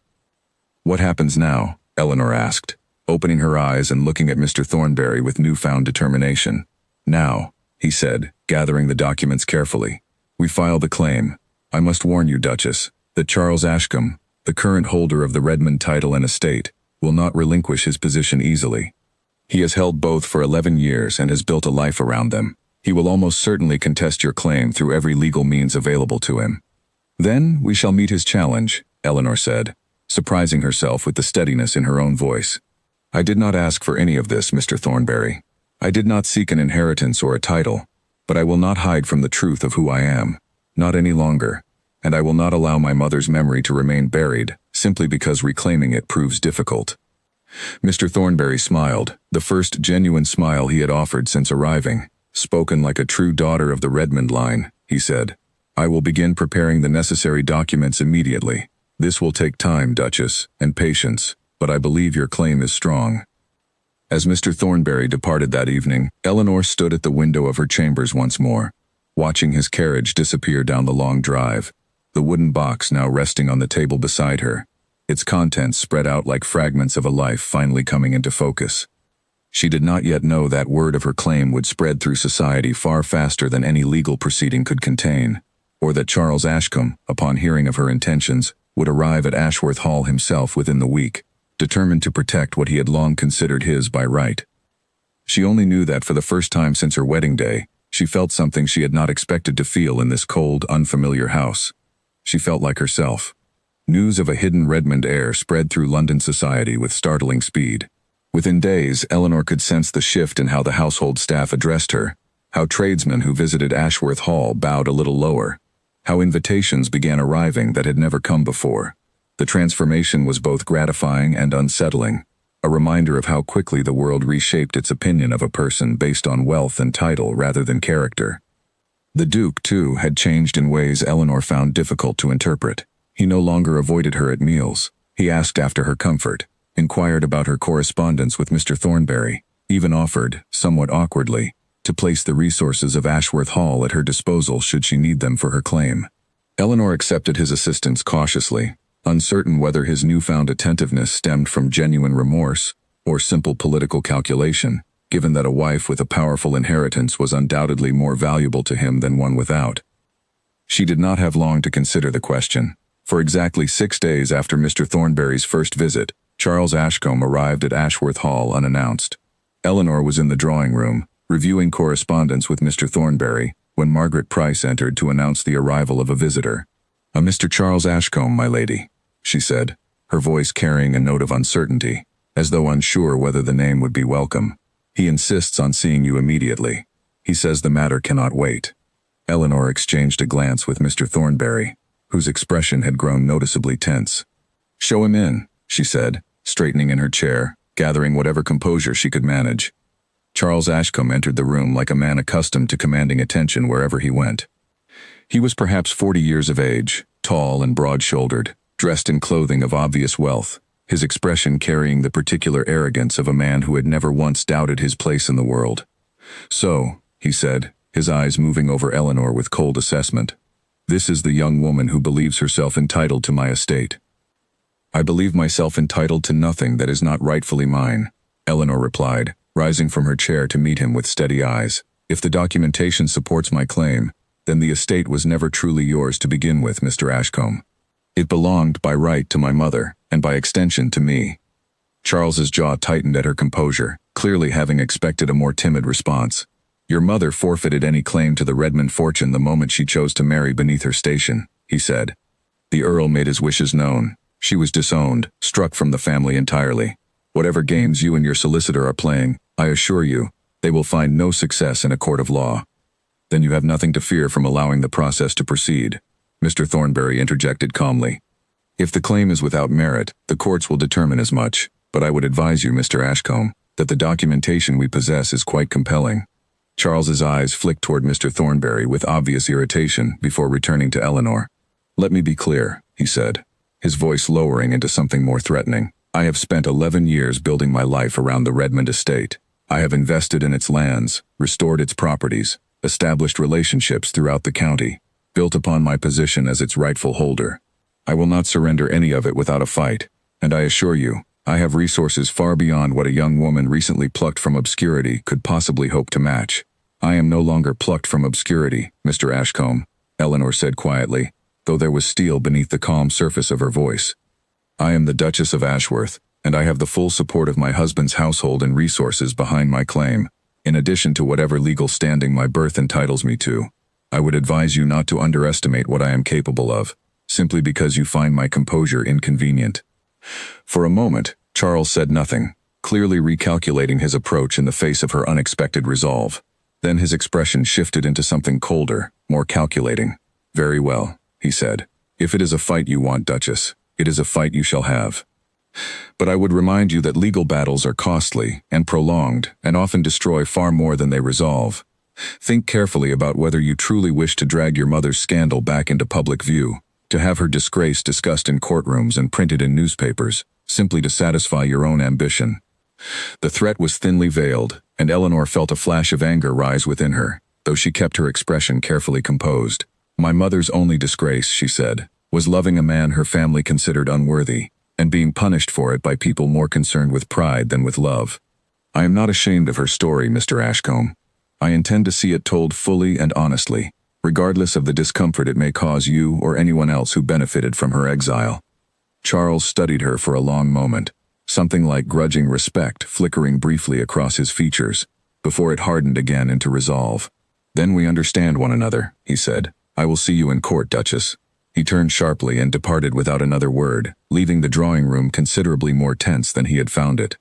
"What happens now?" Eleanor asked, opening her eyes and looking at Mr. Thornberry with newfound determination. "Now," he said, gathering the documents carefully, "we file the claim. I must warn you, Duchess, that Charles Ashcombe, the current holder of the Redmond title and estate, will not relinquish his position easily. He has held both for 11 years and has built a life around them. He will almost certainly contest your claim through every legal means available to him." "Then we shall meet his challenge," Eleanor said, surprising herself with the steadiness in her own voice. "I did not ask for any of this, Mr. Thornberry. I did not seek an inheritance or a title, but I will not hide from the truth of who I am, not any longer, and I will not allow my mother's memory to remain buried simply because reclaiming it proves difficult." Mr. Thornberry smiled, the first genuine smile he had offered since arriving. "Spoken like a true daughter of the Redmond line," he said. "I will begin preparing the necessary documents immediately. This will take time, Duchess, and patience, but I believe your claim is strong." As Mr. Thornberry departed that evening, Eleanor stood at the window of her chambers once more, watching his carriage disappear down the long drive, the wooden box now resting on the table beside her, its contents spread out like fragments of a life finally coming into focus. She did not yet know that word of her claim would spread through society far faster than any legal proceeding could contain, or that Charles Ashcombe, upon hearing of her intentions, would arrive at Ashworth Hall himself within the week, determined to protect what he had long considered his by right. She only knew that for the first time since her wedding day, she felt something she had not expected to feel in this cold, unfamiliar house. She felt like herself. News of a hidden Redmond heir spread through London society with startling speed. Within days, Eleanor could sense the shift in how the household staff addressed her, how tradesmen who visited Ashworth Hall bowed a little lower, how invitations began arriving that had never come before. The transformation was both gratifying and unsettling, a reminder of how quickly the world reshaped its opinion of a person based on wealth and title rather than character. The Duke, too, had changed in ways Eleanor found difficult to interpret. He no longer avoided her at meals. He asked after her comfort, inquired about her correspondence with Mr. Thornberry, even offered, somewhat awkwardly, to place the resources of Ashworth Hall at her disposal should she need them for her claim. Eleanor accepted his assistance cautiously, uncertain whether his newfound attentiveness stemmed from genuine remorse or simple political calculation, given that a wife with a powerful inheritance was undoubtedly more valuable to him than one without. She did not have long to consider the question. For exactly 6 days after Mr. Thornberry's first visit, Charles Ashcombe arrived at Ashworth Hall unannounced. Eleanor was in the drawing room, reviewing correspondence with Mr. Thornberry, when Margaret Price entered to announce the arrival of a visitor. "A Mr. Charles Ashcombe, my lady," she said, her voice carrying a note of uncertainty, as though unsure whether the name would be welcome. "He insists on seeing you immediately. He says the matter cannot wait." Eleanor exchanged a glance with Mr. Thornberry, whose expression had grown noticeably tense. "Show him in," she said, straightening in her chair, gathering whatever composure she could manage. Charles Ashcombe entered the room like a man accustomed to commanding attention wherever he went. He was perhaps 40 years of age, tall and broad-shouldered, dressed in clothing of obvious wealth, his expression carrying the particular arrogance of a man who had never once doubted his place in the world. "So," he said, his eyes moving over Eleanor with cold assessment, This is the young woman who believes herself entitled to my estate. I believe myself entitled to nothing that is not rightfully mine, Eleanor replied, rising from her chair to meet him with steady eyes. If the documentation supports my claim, then the estate was never truly yours to begin with, Mr. Ashcombe. It belonged by right to my mother, and by extension to me. Charles's jaw tightened at her composure, clearly having expected a more timid response. Your mother forfeited any claim to the Redmond fortune the moment she chose to marry beneath her station, he said. The Earl made his wishes known. She was disowned, struck from the family entirely. Whatever games you and your solicitor are playing, I assure you, they will find no success in a court of law. Then you have nothing to fear from allowing the process to proceed, Mr. Thornbury interjected calmly. If the claim is without merit, the courts will determine as much, but I would advise you, Mr. Ashcombe, that the documentation we possess is quite compelling. Charles's eyes flicked toward Mr. Thornbury with obvious irritation before returning to Eleanor. Let me be clear, he said, his voice lowering into something more threatening. I have spent 11 years building my life around the Redmond estate. I have invested in its lands, restored its properties, established relationships throughout the county, built upon my position as its rightful holder. I will not surrender any of it without a fight, and I assure you, I have resources far beyond what a young woman recently plucked from obscurity could possibly hope to match. I am no longer plucked from obscurity, Mr. Ashcombe, Eleanor said quietly, though there was steel beneath the calm surface of her voice. I am the Duchess of Ashworth, and I have the full support of my husband's household and resources behind my claim, in addition to whatever legal standing my birth entitles me to. I would advise you not to underestimate what I am capable of, simply because you find my composure inconvenient. For a moment, Charles said nothing, clearly recalculating his approach in the face of her unexpected resolve. Then his expression shifted into something colder, more calculating. Very well, he said. If it is a fight you want, Duchess, it is a fight you shall have. But I would remind you that legal battles are costly and prolonged and often destroy far more than they resolve. Think carefully about whether you truly wish to drag your mother's scandal back into public view, to have her disgrace discussed in courtrooms and printed in newspapers, simply to satisfy your own ambition. The threat was thinly veiled, and Eleanor felt a flash of anger rise within her, though she kept her expression carefully composed. My mother's only disgrace, she said, was loving a man her family considered unworthy, and being punished for it by people more concerned with pride than with love. I am not ashamed of her story, Mr. Ashcombe. I intend to see it told fully and honestly, regardless of the discomfort it may cause you or anyone else who benefited from her exile. Charles studied her for a long moment, something like grudging respect flickering briefly across his features, before it hardened again into resolve. Then we understand one another, he said. I will see you in court, Duchess. He turned sharply and departed without another word, leaving the drawing room considerably more tense than he had found it.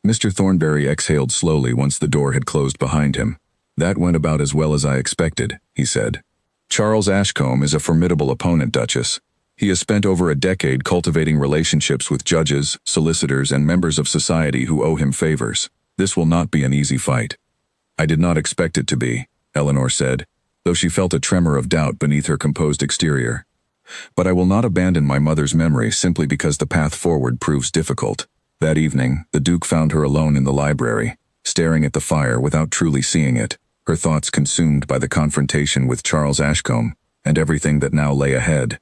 Mr. Thornbury exhaled slowly once the door had closed behind him. That went about as well as I expected, he said. Charles Ashcombe is a formidable opponent, Duchess. He has spent over a decade cultivating relationships with judges, solicitors, and members of society who owe him favors. This will not be an easy fight. I did not expect it to be, Eleanor said, though she felt a tremor of doubt beneath her composed exterior. But I will not abandon my mother's memory simply because the path forward proves difficult. That evening, the Duke found her alone in the library, staring at the fire without truly seeing it, her thoughts consumed by the confrontation with Charles Ashcombe and everything that now lay ahead.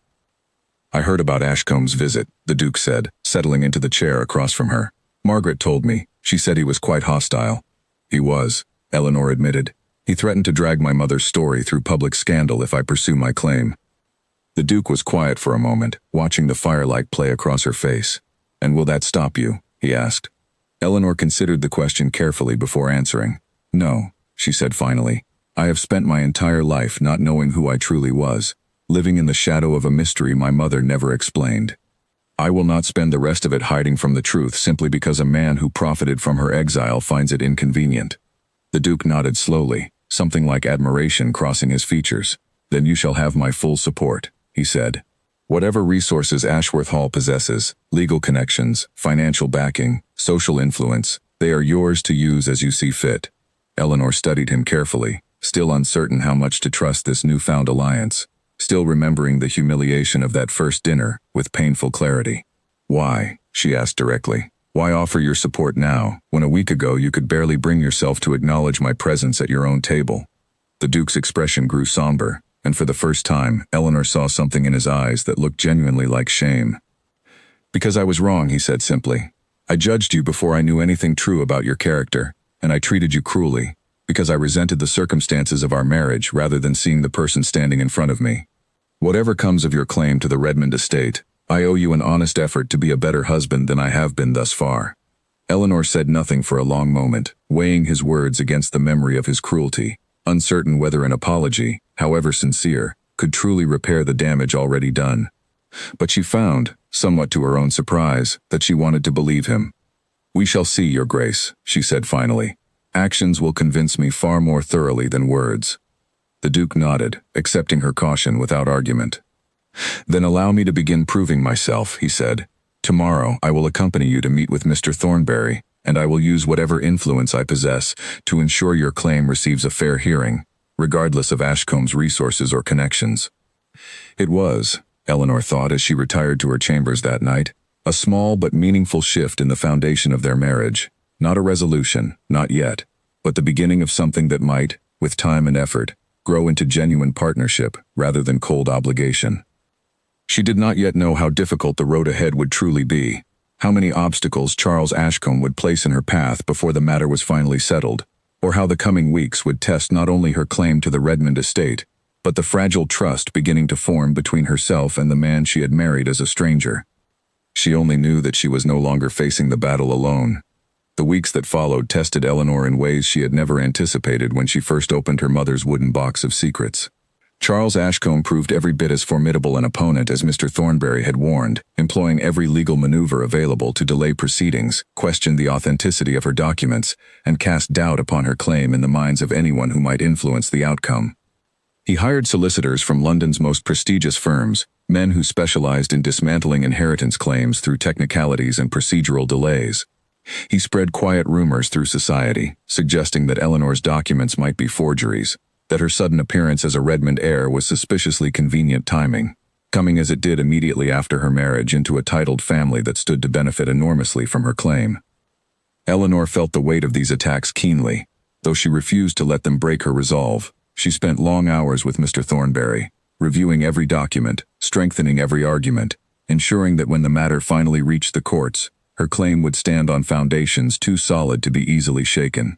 I heard about Ashcombe's visit, the Duke said, settling into the chair across from her. Margaret told me. She said he was quite hostile. He was, Eleanor admitted. He threatened to drag my mother's story through public scandal if I pursue my claim. The Duke was quiet for a moment, watching the firelight play across her face. And will that stop you? He asked. Eleanor considered the question carefully before answering. No, she said finally. I have spent my entire life not knowing who I truly was, living in the shadow of a mystery my mother never explained. I will not spend the rest of it hiding from the truth simply because a man who profited from her exile finds it inconvenient. The Duke nodded slowly, something like admiration crossing his features. Then you shall have my full support, he said. Whatever resources Ashworth Hall possesses, legal connections, financial backing, social influence, they are yours to use as you see fit. Eleanor studied him carefully, still uncertain how much to trust this newfound alliance, still remembering the humiliation of that first dinner with painful clarity. Why, she asked directly, why offer your support now, when a week ago you could barely bring yourself to acknowledge my presence at your own table? The Duke's expression grew somber, and for the first time, Eleanor saw something in his eyes that looked genuinely like shame. "Because I was wrong," he said simply. "I judged you before I knew anything true about your character, and I treated you cruelly, because I resented the circumstances of our marriage rather than seeing the person standing in front of me. Whatever comes of your claim to the Redmond estate, I owe you an honest effort to be a better husband than I have been thus far." Eleanor said nothing for a long moment, weighing his words against the memory of his cruelty, uncertain whether an apology, however sincere, could truly repair the damage already done. But she found, somewhat to her own surprise, that she wanted to believe him. "We shall see, Your Grace," she said finally. "Actions will convince me far more thoroughly than words." The Duke nodded, accepting her caution without argument. "Then allow me to begin proving myself," he said. "Tomorrow I will accompany you to meet with Mr. Thornberry, and I will use whatever influence I possess to ensure your claim receives a fair hearing, regardless of Ashcomb's resources or connections." It was, Eleanor thought as she retired to her chambers that night, a small but meaningful shift in the foundation of their marriage. Not a resolution, not yet, but the beginning of something that might, with time and effort, grow into genuine partnership rather than cold obligation. She did not yet know how difficult the road ahead would truly be, how many obstacles Charles Ashcombe would place in her path before the matter was finally settled, or how the coming weeks would test not only her claim to the Redmond estate, but the fragile trust beginning to form between herself and the man she had married as a stranger. She only knew that she was no longer facing the battle alone. The weeks that followed tested Eleanor in ways she had never anticipated when she first opened her mother's wooden box of secrets. Charles Ashcombe proved every bit as formidable an opponent as Mr. Thornberry had warned, employing every legal maneuver available to delay proceedings, question the authenticity of her documents, and cast doubt upon her claim in the minds of anyone who might influence the outcome. He hired solicitors from London's most prestigious firms, men who specialized in dismantling inheritance claims through technicalities and procedural delays. He spread quiet rumors through society, suggesting that Eleanor's documents might be forgeries, that her sudden appearance as a Redmond heir was suspiciously convenient timing, coming as it did immediately after her marriage into a titled family that stood to benefit enormously from her claim. Eleanor felt the weight of these attacks keenly, though she refused to let them break her resolve. She spent long hours with Mr. Thornberry, reviewing every document, strengthening every argument, ensuring that when the matter finally reached the courts, her claim would stand on foundations too solid to be easily shaken.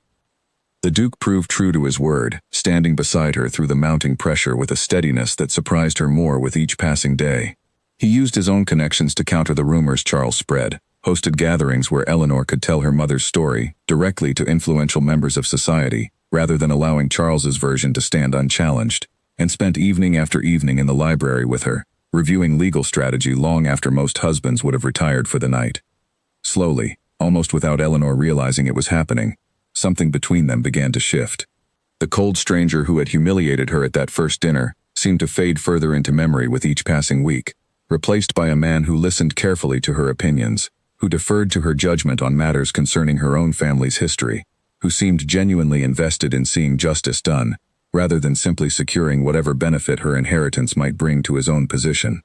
The Duke proved true to his word, standing beside her through the mounting pressure with a steadiness that surprised her more with each passing day. He used his own connections to counter the rumors Charles spread, hosted gatherings where Eleanor could tell her mother's story directly to influential members of society, rather than allowing Charles's version to stand unchallenged, and spent evening after evening in the library with her, reviewing legal strategy long after most husbands would have retired for the night. Slowly, almost without Eleanor realizing it was happening, something between them began to shift. The cold stranger who had humiliated her at that first dinner seemed to fade further into memory with each passing week, replaced by a man who listened carefully to her opinions, who deferred to her judgment on matters concerning her own family's history, who seemed genuinely invested in seeing justice done, rather than simply securing whatever benefit her inheritance might bring to his own position.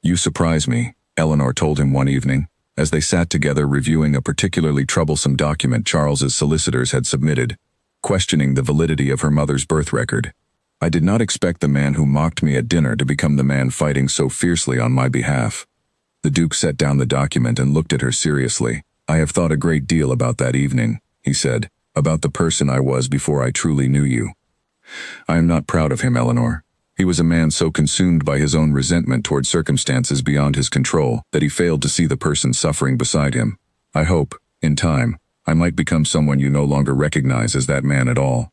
"You surprise me," Eleanor told him one evening, as they sat together reviewing a particularly troublesome document Charles's solicitors had submitted, questioning the validity of her mother's birth record. "I did not expect the man who mocked me at dinner to become the man fighting so fiercely on my behalf." The Duke set down the document and looked at her seriously. "I have thought a great deal about that evening," he said, "about the person I was before I truly knew you. I am not proud of him, Eleanor. He was a man so consumed by his own resentment toward circumstances beyond his control that he failed to see the person suffering beside him. I hope, in time, I might become someone you no longer recognize as that man at all."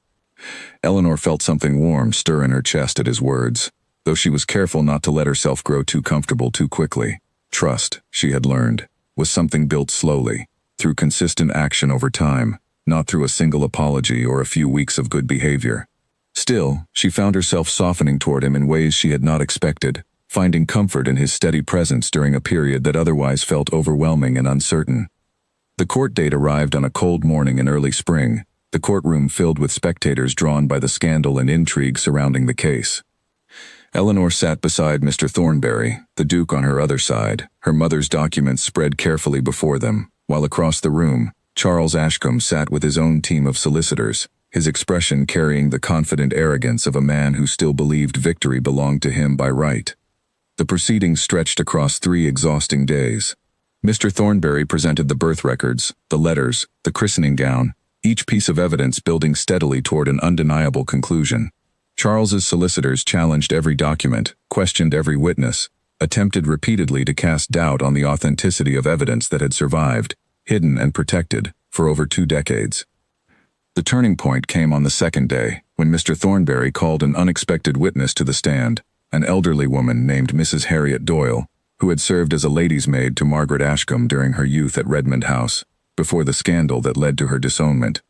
Eleanor felt something warm stir in her chest at his words, though she was careful not to let herself grow too comfortable too quickly. Trust, she had learned, was something built slowly, through consistent action over time, not through a single apology or a few weeks of good behavior. Still, she found herself softening toward him in ways she had not expected, finding comfort in his steady presence during a period that otherwise felt overwhelming and uncertain. The court date arrived on a cold morning in early spring, the courtroom filled with spectators drawn by the scandal and intrigue surrounding the case. Eleanor sat beside Mr. Thornberry, the Duke on her other side, her mother's documents spread carefully before them, while across the room, Charles Ashcombe sat with his own team of solicitors, his expression carrying the confident arrogance of a man who still believed victory belonged to him by right. The proceedings stretched across 3 exhausting days. Mr. Thornberry presented the birth records, the letters, the christening gown, each piece of evidence building steadily toward an undeniable conclusion. Charles's solicitors challenged every document, questioned every witness, attempted repeatedly to cast doubt on the authenticity of evidence that had survived, hidden and protected, for over 2 decades. The turning point came on the 2nd day, when Mr. Thornberry called an unexpected witness to the stand, an elderly woman named Mrs. Harriet Doyle, who had served as a lady's maid to Margaret Ashcombe during her youth at Redmond House, before the scandal that led to her disownment.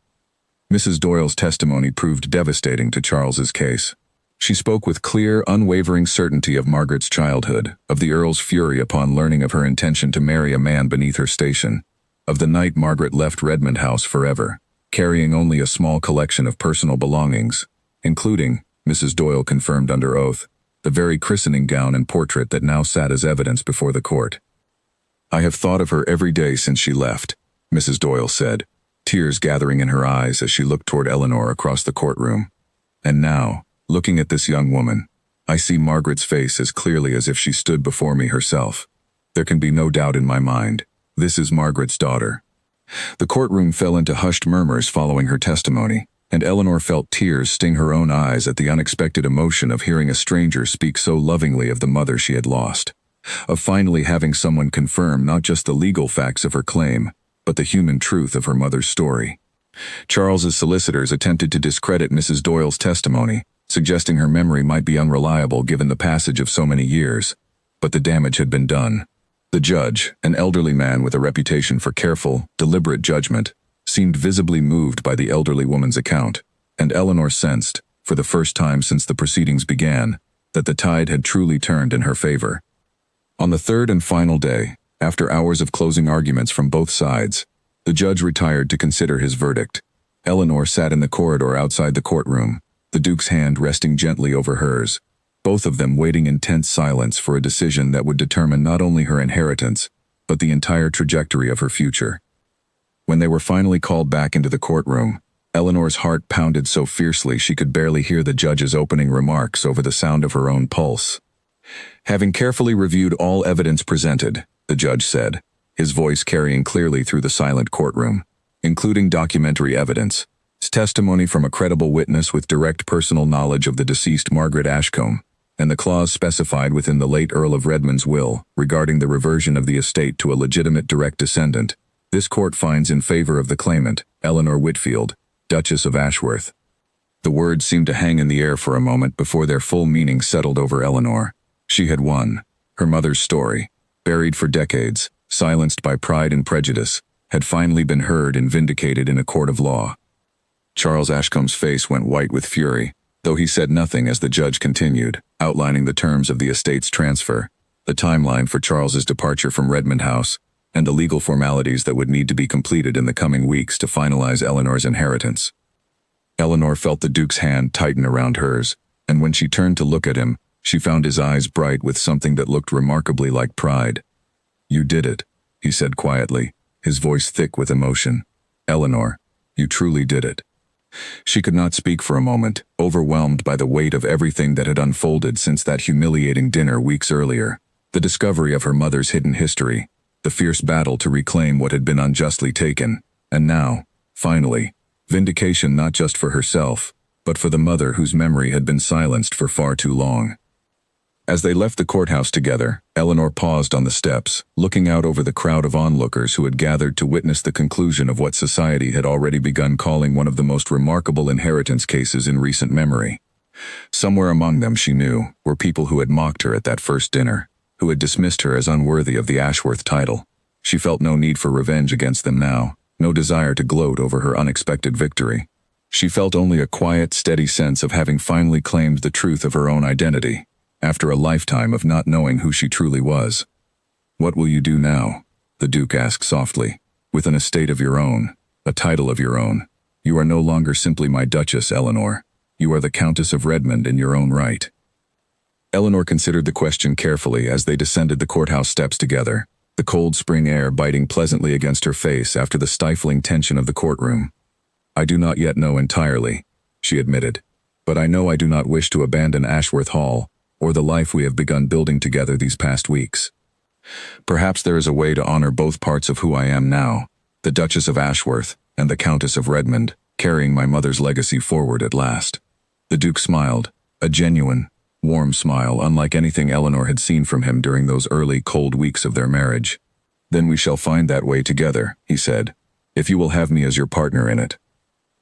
Mrs. Doyle's testimony proved devastating to Charles's case. She spoke with clear, unwavering certainty of Margaret's childhood, of the Earl's fury upon learning of her intention to marry a man beneath her station, of the night Margaret left Redmond House forever, carrying only a small collection of personal belongings, including, Mrs. Doyle confirmed under oath, the very christening gown and portrait that now sat as evidence before the court. "I have thought of her every day since she left," Mrs. Doyle said, tears gathering in her eyes as she looked toward Eleanor across the courtroom. "And now, looking at this young woman, I see Margaret's face as clearly as if she stood before me herself. There can be no doubt in my mind. This is Margaret's daughter." The courtroom fell into hushed murmurs following her testimony, and Eleanor felt tears sting her own eyes at the unexpected emotion of hearing a stranger speak so lovingly of the mother she had lost, of finally having someone confirm not just the legal facts of her claim, but the human truth of her mother's story. Charles's solicitors attempted to discredit Mrs. Doyle's testimony, suggesting her memory might be unreliable given the passage of so many years, but the damage had been done. The judge, an elderly man with a reputation for careful, deliberate judgment, seemed visibly moved by the elderly woman's account, and Eleanor sensed, for the first time since the proceedings began, that the tide had truly turned in her favor. On the 3rd and final day, after hours of closing arguments from both sides, the judge retired to consider his verdict. Eleanor sat in the corridor outside the courtroom, the Duke's hand resting gently over hers, both of them waiting in tense silence for a decision that would determine not only her inheritance, but the entire trajectory of her future. When they were finally called back into the courtroom, Eleanor's heart pounded so fiercely she could barely hear the judge's opening remarks over the sound of her own pulse. "Having carefully reviewed all evidence presented," the judge said, his voice carrying clearly through the silent courtroom, "including documentary evidence, testimony from a credible witness with direct personal knowledge of the deceased Margaret Ashcombe, and the clause specified within the late Earl of Redmond's will regarding the reversion of the estate to a legitimate direct descendant, this court finds in favor of the claimant, Eleanor Whitfield, Duchess of Ashworth." The words seemed to hang in the air for a moment before their full meaning settled over Eleanor. She had won. Her mother's story, buried for decades, silenced by pride and prejudice, had finally been heard and vindicated in a court of law. Charles Ashcombe's face went white with fury, though he said nothing as the judge continued, outlining the terms of the estate's transfer, the timeline for Charles's departure from Redmond House, and the legal formalities that would need to be completed in the coming weeks to finalize Eleanor's inheritance. Eleanor felt the Duke's hand tighten around hers, and when she turned to look at him, she found his eyes bright with something that looked remarkably like pride. "You did it," he said quietly, his voice thick with emotion. "Eleanor, you truly did it." She could not speak for a moment, overwhelmed by the weight of everything that had unfolded since that humiliating dinner weeks earlier, the discovery of her mother's hidden history, the fierce battle to reclaim what had been unjustly taken, and now, finally, vindication not just for herself, but for the mother whose memory had been silenced for far too long. As they left the courthouse together, Eleanor paused on the steps, looking out over the crowd of onlookers who had gathered to witness the conclusion of what society had already begun calling one of the most remarkable inheritance cases in recent memory. Somewhere among them, she knew, were people who had mocked her at that first dinner, who had dismissed her as unworthy of the Ashworth title. She felt no need for revenge against them now, no desire to gloat over her unexpected victory. She felt only a quiet, steady sense of having finally claimed the truth of her own identity, after a lifetime of not knowing who she truly was. "What will you do now?" the Duke asked softly. "With an estate of your own, a title of your own. You are no longer simply my Duchess, Eleanor. You are the Countess of Redmond in your own right." Eleanor considered the question carefully as they descended the courthouse steps together, the cold spring air biting pleasantly against her face after the stifling tension of the courtroom. "I do not yet know entirely," she admitted. "But I know I do not wish to abandon Ashworth Hall, or the life we have begun building together these past weeks. Perhaps there is a way to honor both parts of who I am now, the Duchess of Ashworth and the Countess of Redmond, carrying my mother's legacy forward at last." The Duke smiled, a genuine, warm smile unlike anything Eleanor had seen from him during those early, cold weeks of their marriage. "Then we shall find that way together," he said, "if you will have me as your partner in it."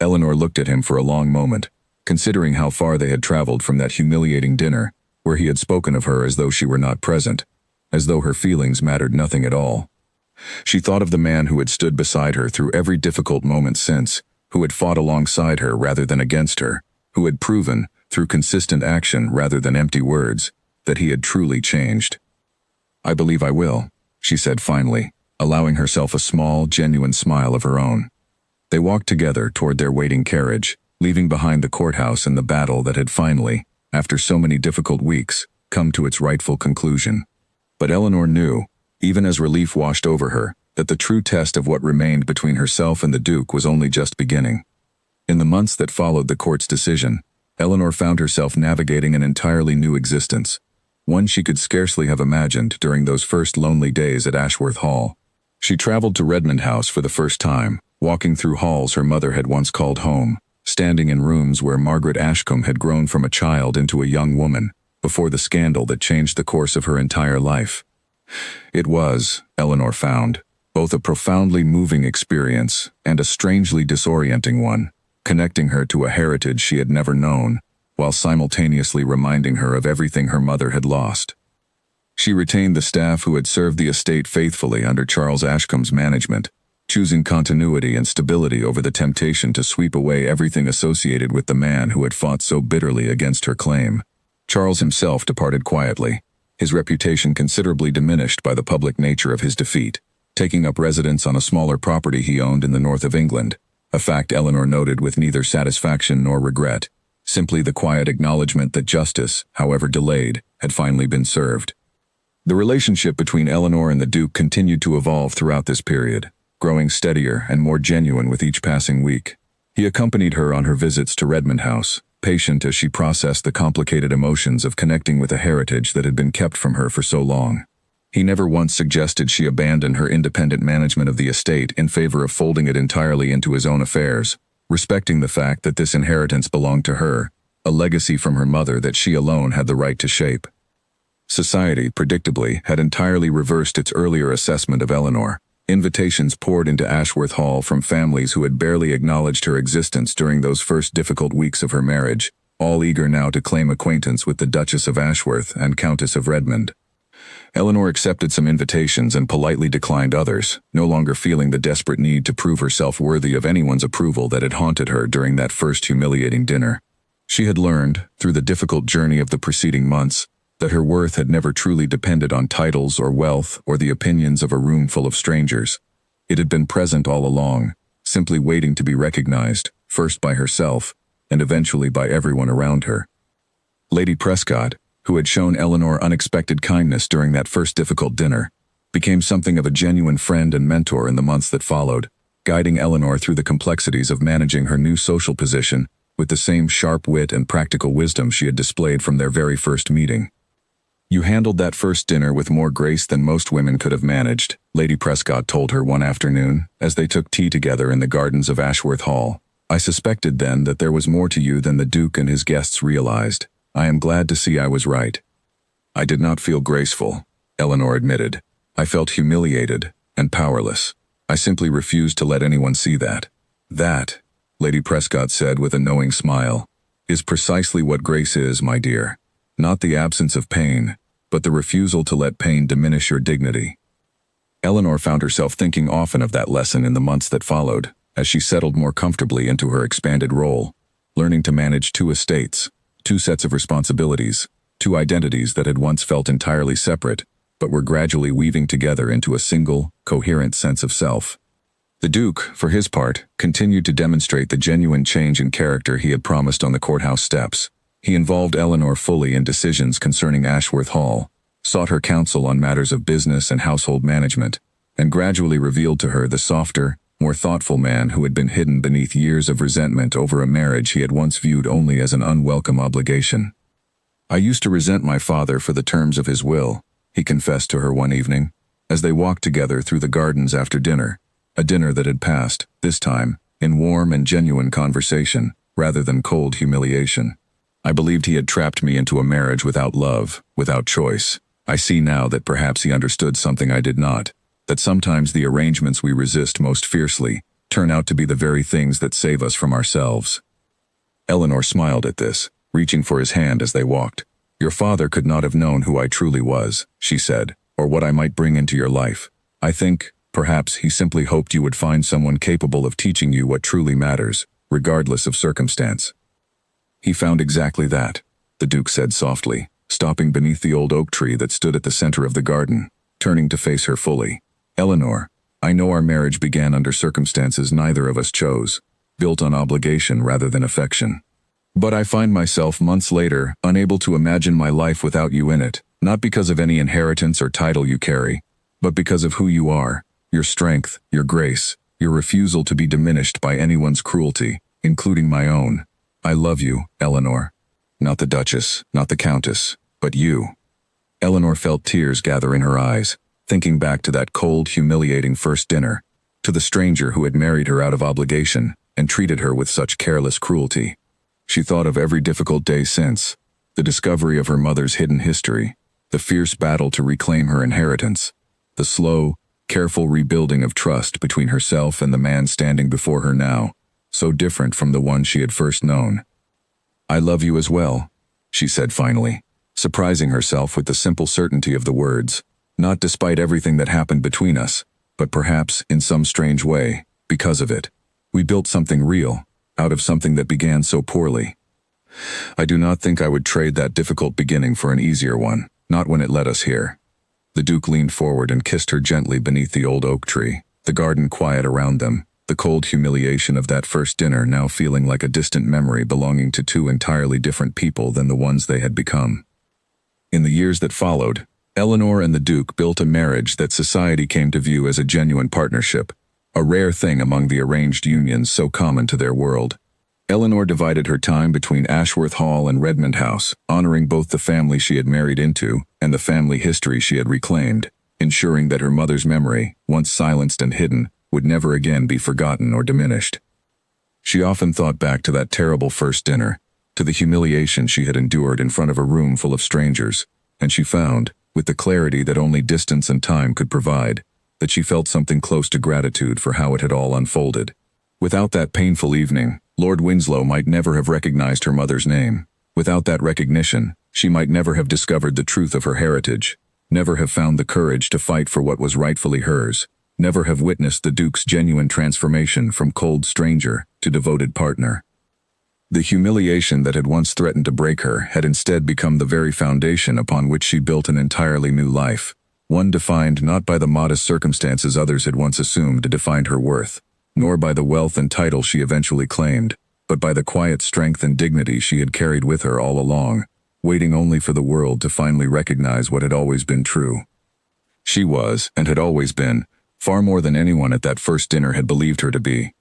Eleanor looked at him for a long moment, considering how far they had traveled from that humiliating dinner, where he had spoken of her as though she were not present, as though her feelings mattered nothing at all. She thought of the man who had stood beside her through every difficult moment since, who had fought alongside her rather than against her, who had proven, through consistent action rather than empty words, that he had truly changed. "I believe I will," she said finally, allowing herself a small, genuine smile of her own. They walked together toward their waiting carriage, leaving behind the courthouse and the battle that had finally, after so many difficult weeks, come to its rightful conclusion. But Eleanor knew, even as relief washed over her, that the true test of what remained between herself and the Duke was only just beginning. In the months that followed the court's decision, Eleanor found herself navigating an entirely new existence, one she could scarcely have imagined during those first lonely days at Ashworth Hall. She traveled to Redmond House for the first time, walking through halls her mother had once called home, standing in rooms where Margaret Ashcombe had grown from a child into a young woman, before the scandal that changed the course of her entire life. It was, Eleanor found, both a profoundly moving experience and a strangely disorienting one, connecting her to a heritage she had never known, while simultaneously reminding her of everything her mother had lost. She retained the staff who had served the estate faithfully under Charles Ashcombe's management, choosing continuity and stability over the temptation to sweep away everything associated with the man who had fought so bitterly against her claim. Charles himself departed quietly, his reputation considerably diminished by the public nature of his defeat, taking up residence on a smaller property he owned in the north of England, a fact Eleanor noted with neither satisfaction nor regret, simply the quiet acknowledgement that justice, however delayed, had finally been served. The relationship between Eleanor and the Duke continued to evolve throughout this period, growing steadier and more genuine with each passing week. He accompanied her on her visits to Redmond House, patient as she processed the complicated emotions of connecting with a heritage that had been kept from her for so long. He never once suggested she abandon her independent management of the estate in favor of folding it entirely into his own affairs, respecting the fact that this inheritance belonged to her, a legacy from her mother that she alone had the right to shape. Society, predictably, had entirely reversed its earlier assessment of Eleanor. Invitations poured into Ashworth Hall from families who had barely acknowledged her existence during those first difficult weeks of her marriage, all eager now to claim acquaintance with the Duchess of Ashworth and Countess of Redmond. Eleanor accepted some invitations and politely declined others, no longer feeling the desperate need to prove herself worthy of anyone's approval that had haunted her during that first humiliating dinner. She had learned, through the difficult journey of the preceding months, that her worth had never truly depended on titles or wealth or the opinions of a room full of strangers. It had been present all along, simply waiting to be recognized, first by herself, and eventually by everyone around her. Lady Prescott, who had shown Eleanor unexpected kindness during that first difficult dinner, became something of a genuine friend and mentor in the months that followed, guiding Eleanor through the complexities of managing her new social position with the same sharp wit and practical wisdom she had displayed from their very first meeting. "You handled that first dinner with more grace than most women could have managed," Lady Prescott told her one afternoon, as they took tea together in the gardens of Ashworth Hall. "I suspected then that there was more to you than the Duke and his guests realized. I am glad to see I was right." "I did not feel graceful," Eleanor admitted. "I felt humiliated and powerless. I simply refused to let anyone see that." "That," Lady Prescott said with a knowing smile, "is precisely what grace is, my dear. Not the absence of pain, but the refusal to let pain diminish your dignity." Eleanor found herself thinking often of that lesson in the months that followed, as she settled more comfortably into her expanded role, learning to manage two estates, two sets of responsibilities, two identities that had once felt entirely separate, but were gradually weaving together into a single, coherent sense of self. The Duke, for his part, continued to demonstrate the genuine change in character he had promised on the courthouse steps. He involved Eleanor fully in decisions concerning Ashworth Hall, sought her counsel on matters of business and household management, and gradually revealed to her the softer, more thoughtful man who had been hidden beneath years of resentment over a marriage he had once viewed only as an unwelcome obligation. "I used to resent my father for the terms of his will," he confessed to her one evening, as they walked together through the gardens after dinner, a dinner that had passed, this time, in warm and genuine conversation, rather than cold humiliation. "I believed he had trapped me into a marriage without love, without choice. I see now that perhaps he understood something I did not, that sometimes the arrangements we resist most fiercely turn out to be the very things that save us from ourselves." Eleanor smiled at this, reaching for his hand as they walked. "Your father could not have known who I truly was," she said, "or what I might bring into your life. I think, perhaps, he simply hoped you would find someone capable of teaching you what truly matters, regardless of circumstance." "He found exactly that," the Duke said softly, stopping beneath the old oak tree that stood at the center of the garden, turning to face her fully. "Eleanor, I know our marriage began under circumstances neither of us chose, built on obligation rather than affection. But I find myself months later unable to imagine my life without you in it, not because of any inheritance or title you carry, but because of who you are, your strength, your grace, your refusal to be diminished by anyone's cruelty, including my own. I love you, Eleanor. Not the Duchess, not the Countess, but you." Eleanor felt tears gather in her eyes, thinking back to that cold, humiliating first dinner, to the stranger who had married her out of obligation and treated her with such careless cruelty. She thought of every difficult day since, the discovery of her mother's hidden history, the fierce battle to reclaim her inheritance, the slow, careful rebuilding of trust between herself and the man standing before her now, so different from the one she had first known. "I love you as well," she said finally, surprising herself with the simple certainty of the words, not despite everything that happened between us, but perhaps, in some strange way, because of it. "We built something real, out of something that began so poorly. I do not think I would trade that difficult beginning for an easier one, not when it led us here." The Duke leaned forward and kissed her gently beneath the old oak tree, the garden quiet around them, the cold humiliation of that first dinner now feeling like a distant memory belonging to two entirely different people than the ones they had become. In the years that followed, Eleanor and the Duke built a marriage that society came to view as a genuine partnership, a rare thing among the arranged unions so common to their world. Eleanor divided her time between Ashworth Hall and Redmond House, honoring both the family she had married into and the family history she had reclaimed, ensuring that her mother's memory, once silenced and hidden, would never again be forgotten or diminished. She often thought back to that terrible first dinner, to the humiliation she had endured in front of a room full of strangers, and she found, with the clarity that only distance and time could provide, that she felt something close to gratitude for how it had all unfolded. Without that painful evening, Lord Winslow might never have recognized her mother's name. Without that recognition, she might never have discovered the truth of her heritage, never have found the courage to fight for what was rightfully hers, never have witnessed the Duke's genuine transformation from cold stranger to devoted partner. The humiliation that had once threatened to break her had instead become the very foundation upon which she built an entirely new life, one defined not by the modest circumstances others had once assumed to define her worth, nor by the wealth and title she eventually claimed, but by the quiet strength and dignity she had carried with her all along, waiting only for the world to finally recognize what had always been true. She was, and had always been, far more than anyone at that first dinner had believed her to be.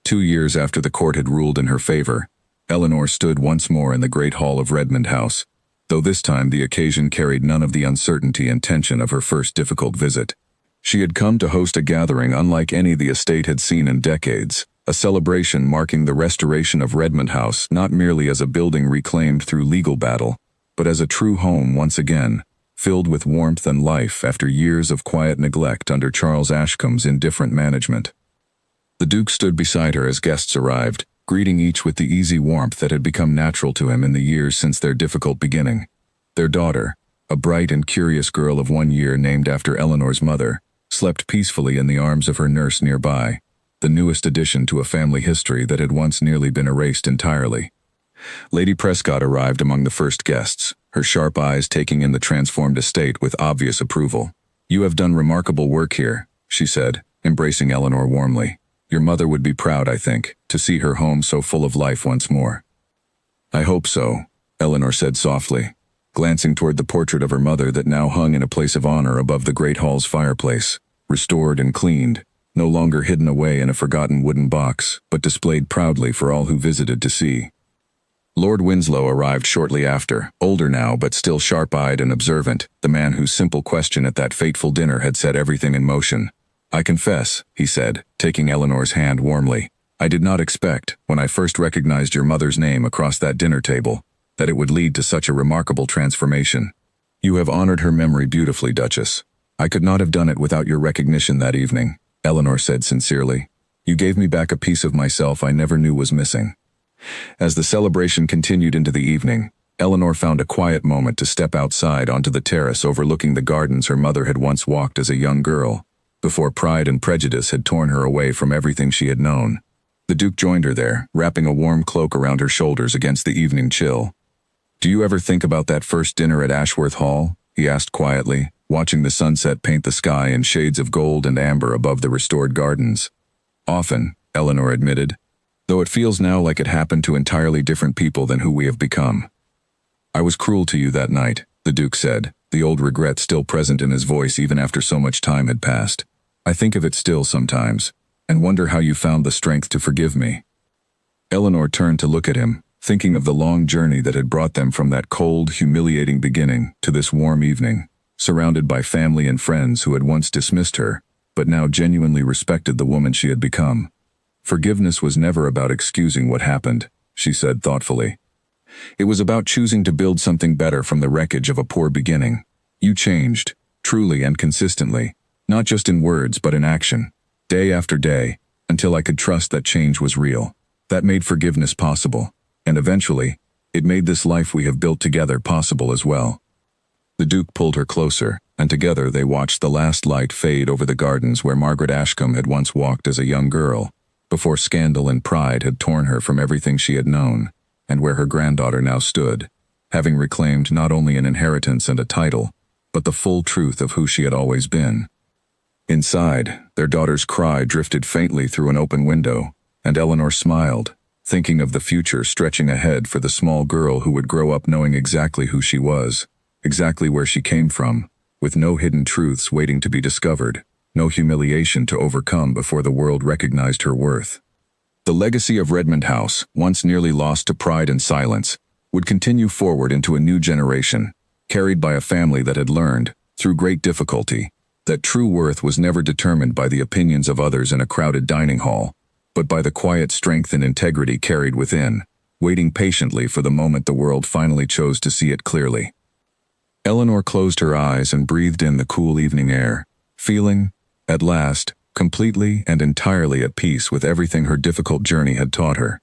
2 years after the court had ruled in her favor, Eleanor stood once more in the great hall of Redmond House, though this time the occasion carried none of the uncertainty and tension of her first difficult visit. She had come to host a gathering unlike any the estate had seen in decades, a celebration marking the restoration of Redmond House not merely as a building reclaimed through legal battle, but as a true home once again, filled with warmth and life after years of quiet neglect under Charles Ashcombe's indifferent management. The Duke stood beside her as guests arrived, greeting each with the easy warmth that had become natural to him in the years since their difficult beginning. Their daughter, a bright and curious girl of 1 year named after Eleanor's mother, slept peacefully in the arms of her nurse nearby, the newest addition to a family history that had once nearly been erased entirely. Lady Prescott arrived among the first guests, her sharp eyes taking in the transformed estate with obvious approval. "You have done remarkable work here," she said, embracing Eleanor warmly. "Your mother would be proud, I think, to see her home so full of life once more." "I hope so," Eleanor said softly, glancing toward the portrait of her mother that now hung in a place of honor above the great hall's fireplace, restored and cleaned, no longer hidden away in a forgotten wooden box, but displayed proudly for all who visited to see. Lord Winslow arrived shortly after, older now but still sharp-eyed and observant, the man whose simple question at that fateful dinner had set everything in motion. "I confess," he said, taking Eleanor's hand warmly, "I did not expect, when I first recognized your mother's name across that dinner table, that it would lead to such a remarkable transformation. You have honored her memory beautifully, Duchess. I could not have done it without your recognition that evening," Eleanor said sincerely. "You gave me back a piece of myself I never knew was missing." As the celebration continued into the evening, Eleanor found a quiet moment to step outside onto the terrace overlooking the gardens her mother had once walked as a young girl, before pride and prejudice had torn her away from everything she had known. The Duke joined her there, wrapping a warm cloak around her shoulders against the evening chill. "Do you ever think about that first dinner at Ashworth Hall?" he asked quietly, watching the sunset paint the sky in shades of gold and amber above the restored gardens. "Often," Eleanor admitted, "though it feels now like it happened to entirely different people than who we have become." "I was cruel to you that night," the Duke said, the old regret still present in his voice even after so much time had passed. "I think of it still sometimes, and wonder how you found the strength to forgive me." Eleanor turned to look at him, thinking of the long journey that had brought them from that cold, humiliating beginning to this warm evening, surrounded by family and friends who had once dismissed her, but now genuinely respected the woman she had become. "Forgiveness was never about excusing what happened," she said thoughtfully. "It was about choosing to build something better from the wreckage of a poor beginning. You changed, truly and consistently, not just in words but in action, day after day, until I could trust that change was real. That made forgiveness possible, and eventually, it made this life we have built together possible as well." The Duke pulled her closer, and together they watched the last light fade over the gardens where Margaret Ashcombe had once walked as a young girl, before scandal and pride had torn her from everything she had known, and where her granddaughter now stood, having reclaimed not only an inheritance and a title, but the full truth of who she had always been. Inside, their daughter's cry drifted faintly through an open window, and Eleanor smiled, thinking of the future stretching ahead for the small girl who would grow up knowing exactly who she was, exactly where she came from, with no hidden truths waiting to be discovered, no humiliation to overcome before the world recognized her worth. The legacy of Redmond House, once nearly lost to pride and silence, would continue forward into a new generation, carried by a family that had learned, through great difficulty, that true worth was never determined by the opinions of others in a crowded dining hall, but by the quiet strength and integrity carried within, waiting patiently for the moment the world finally chose to see it clearly. Eleanor closed her eyes and breathed in the cool evening air, feeling, at last, completely and entirely at peace with everything her difficult journey had taught her.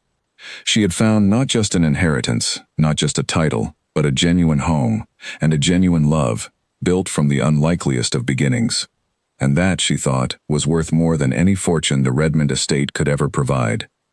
She had found not just an inheritance, not just a title, but a genuine home, and a genuine love, built from the unlikeliest of beginnings. And that, she thought, was worth more than any fortune the Redmond estate could ever provide.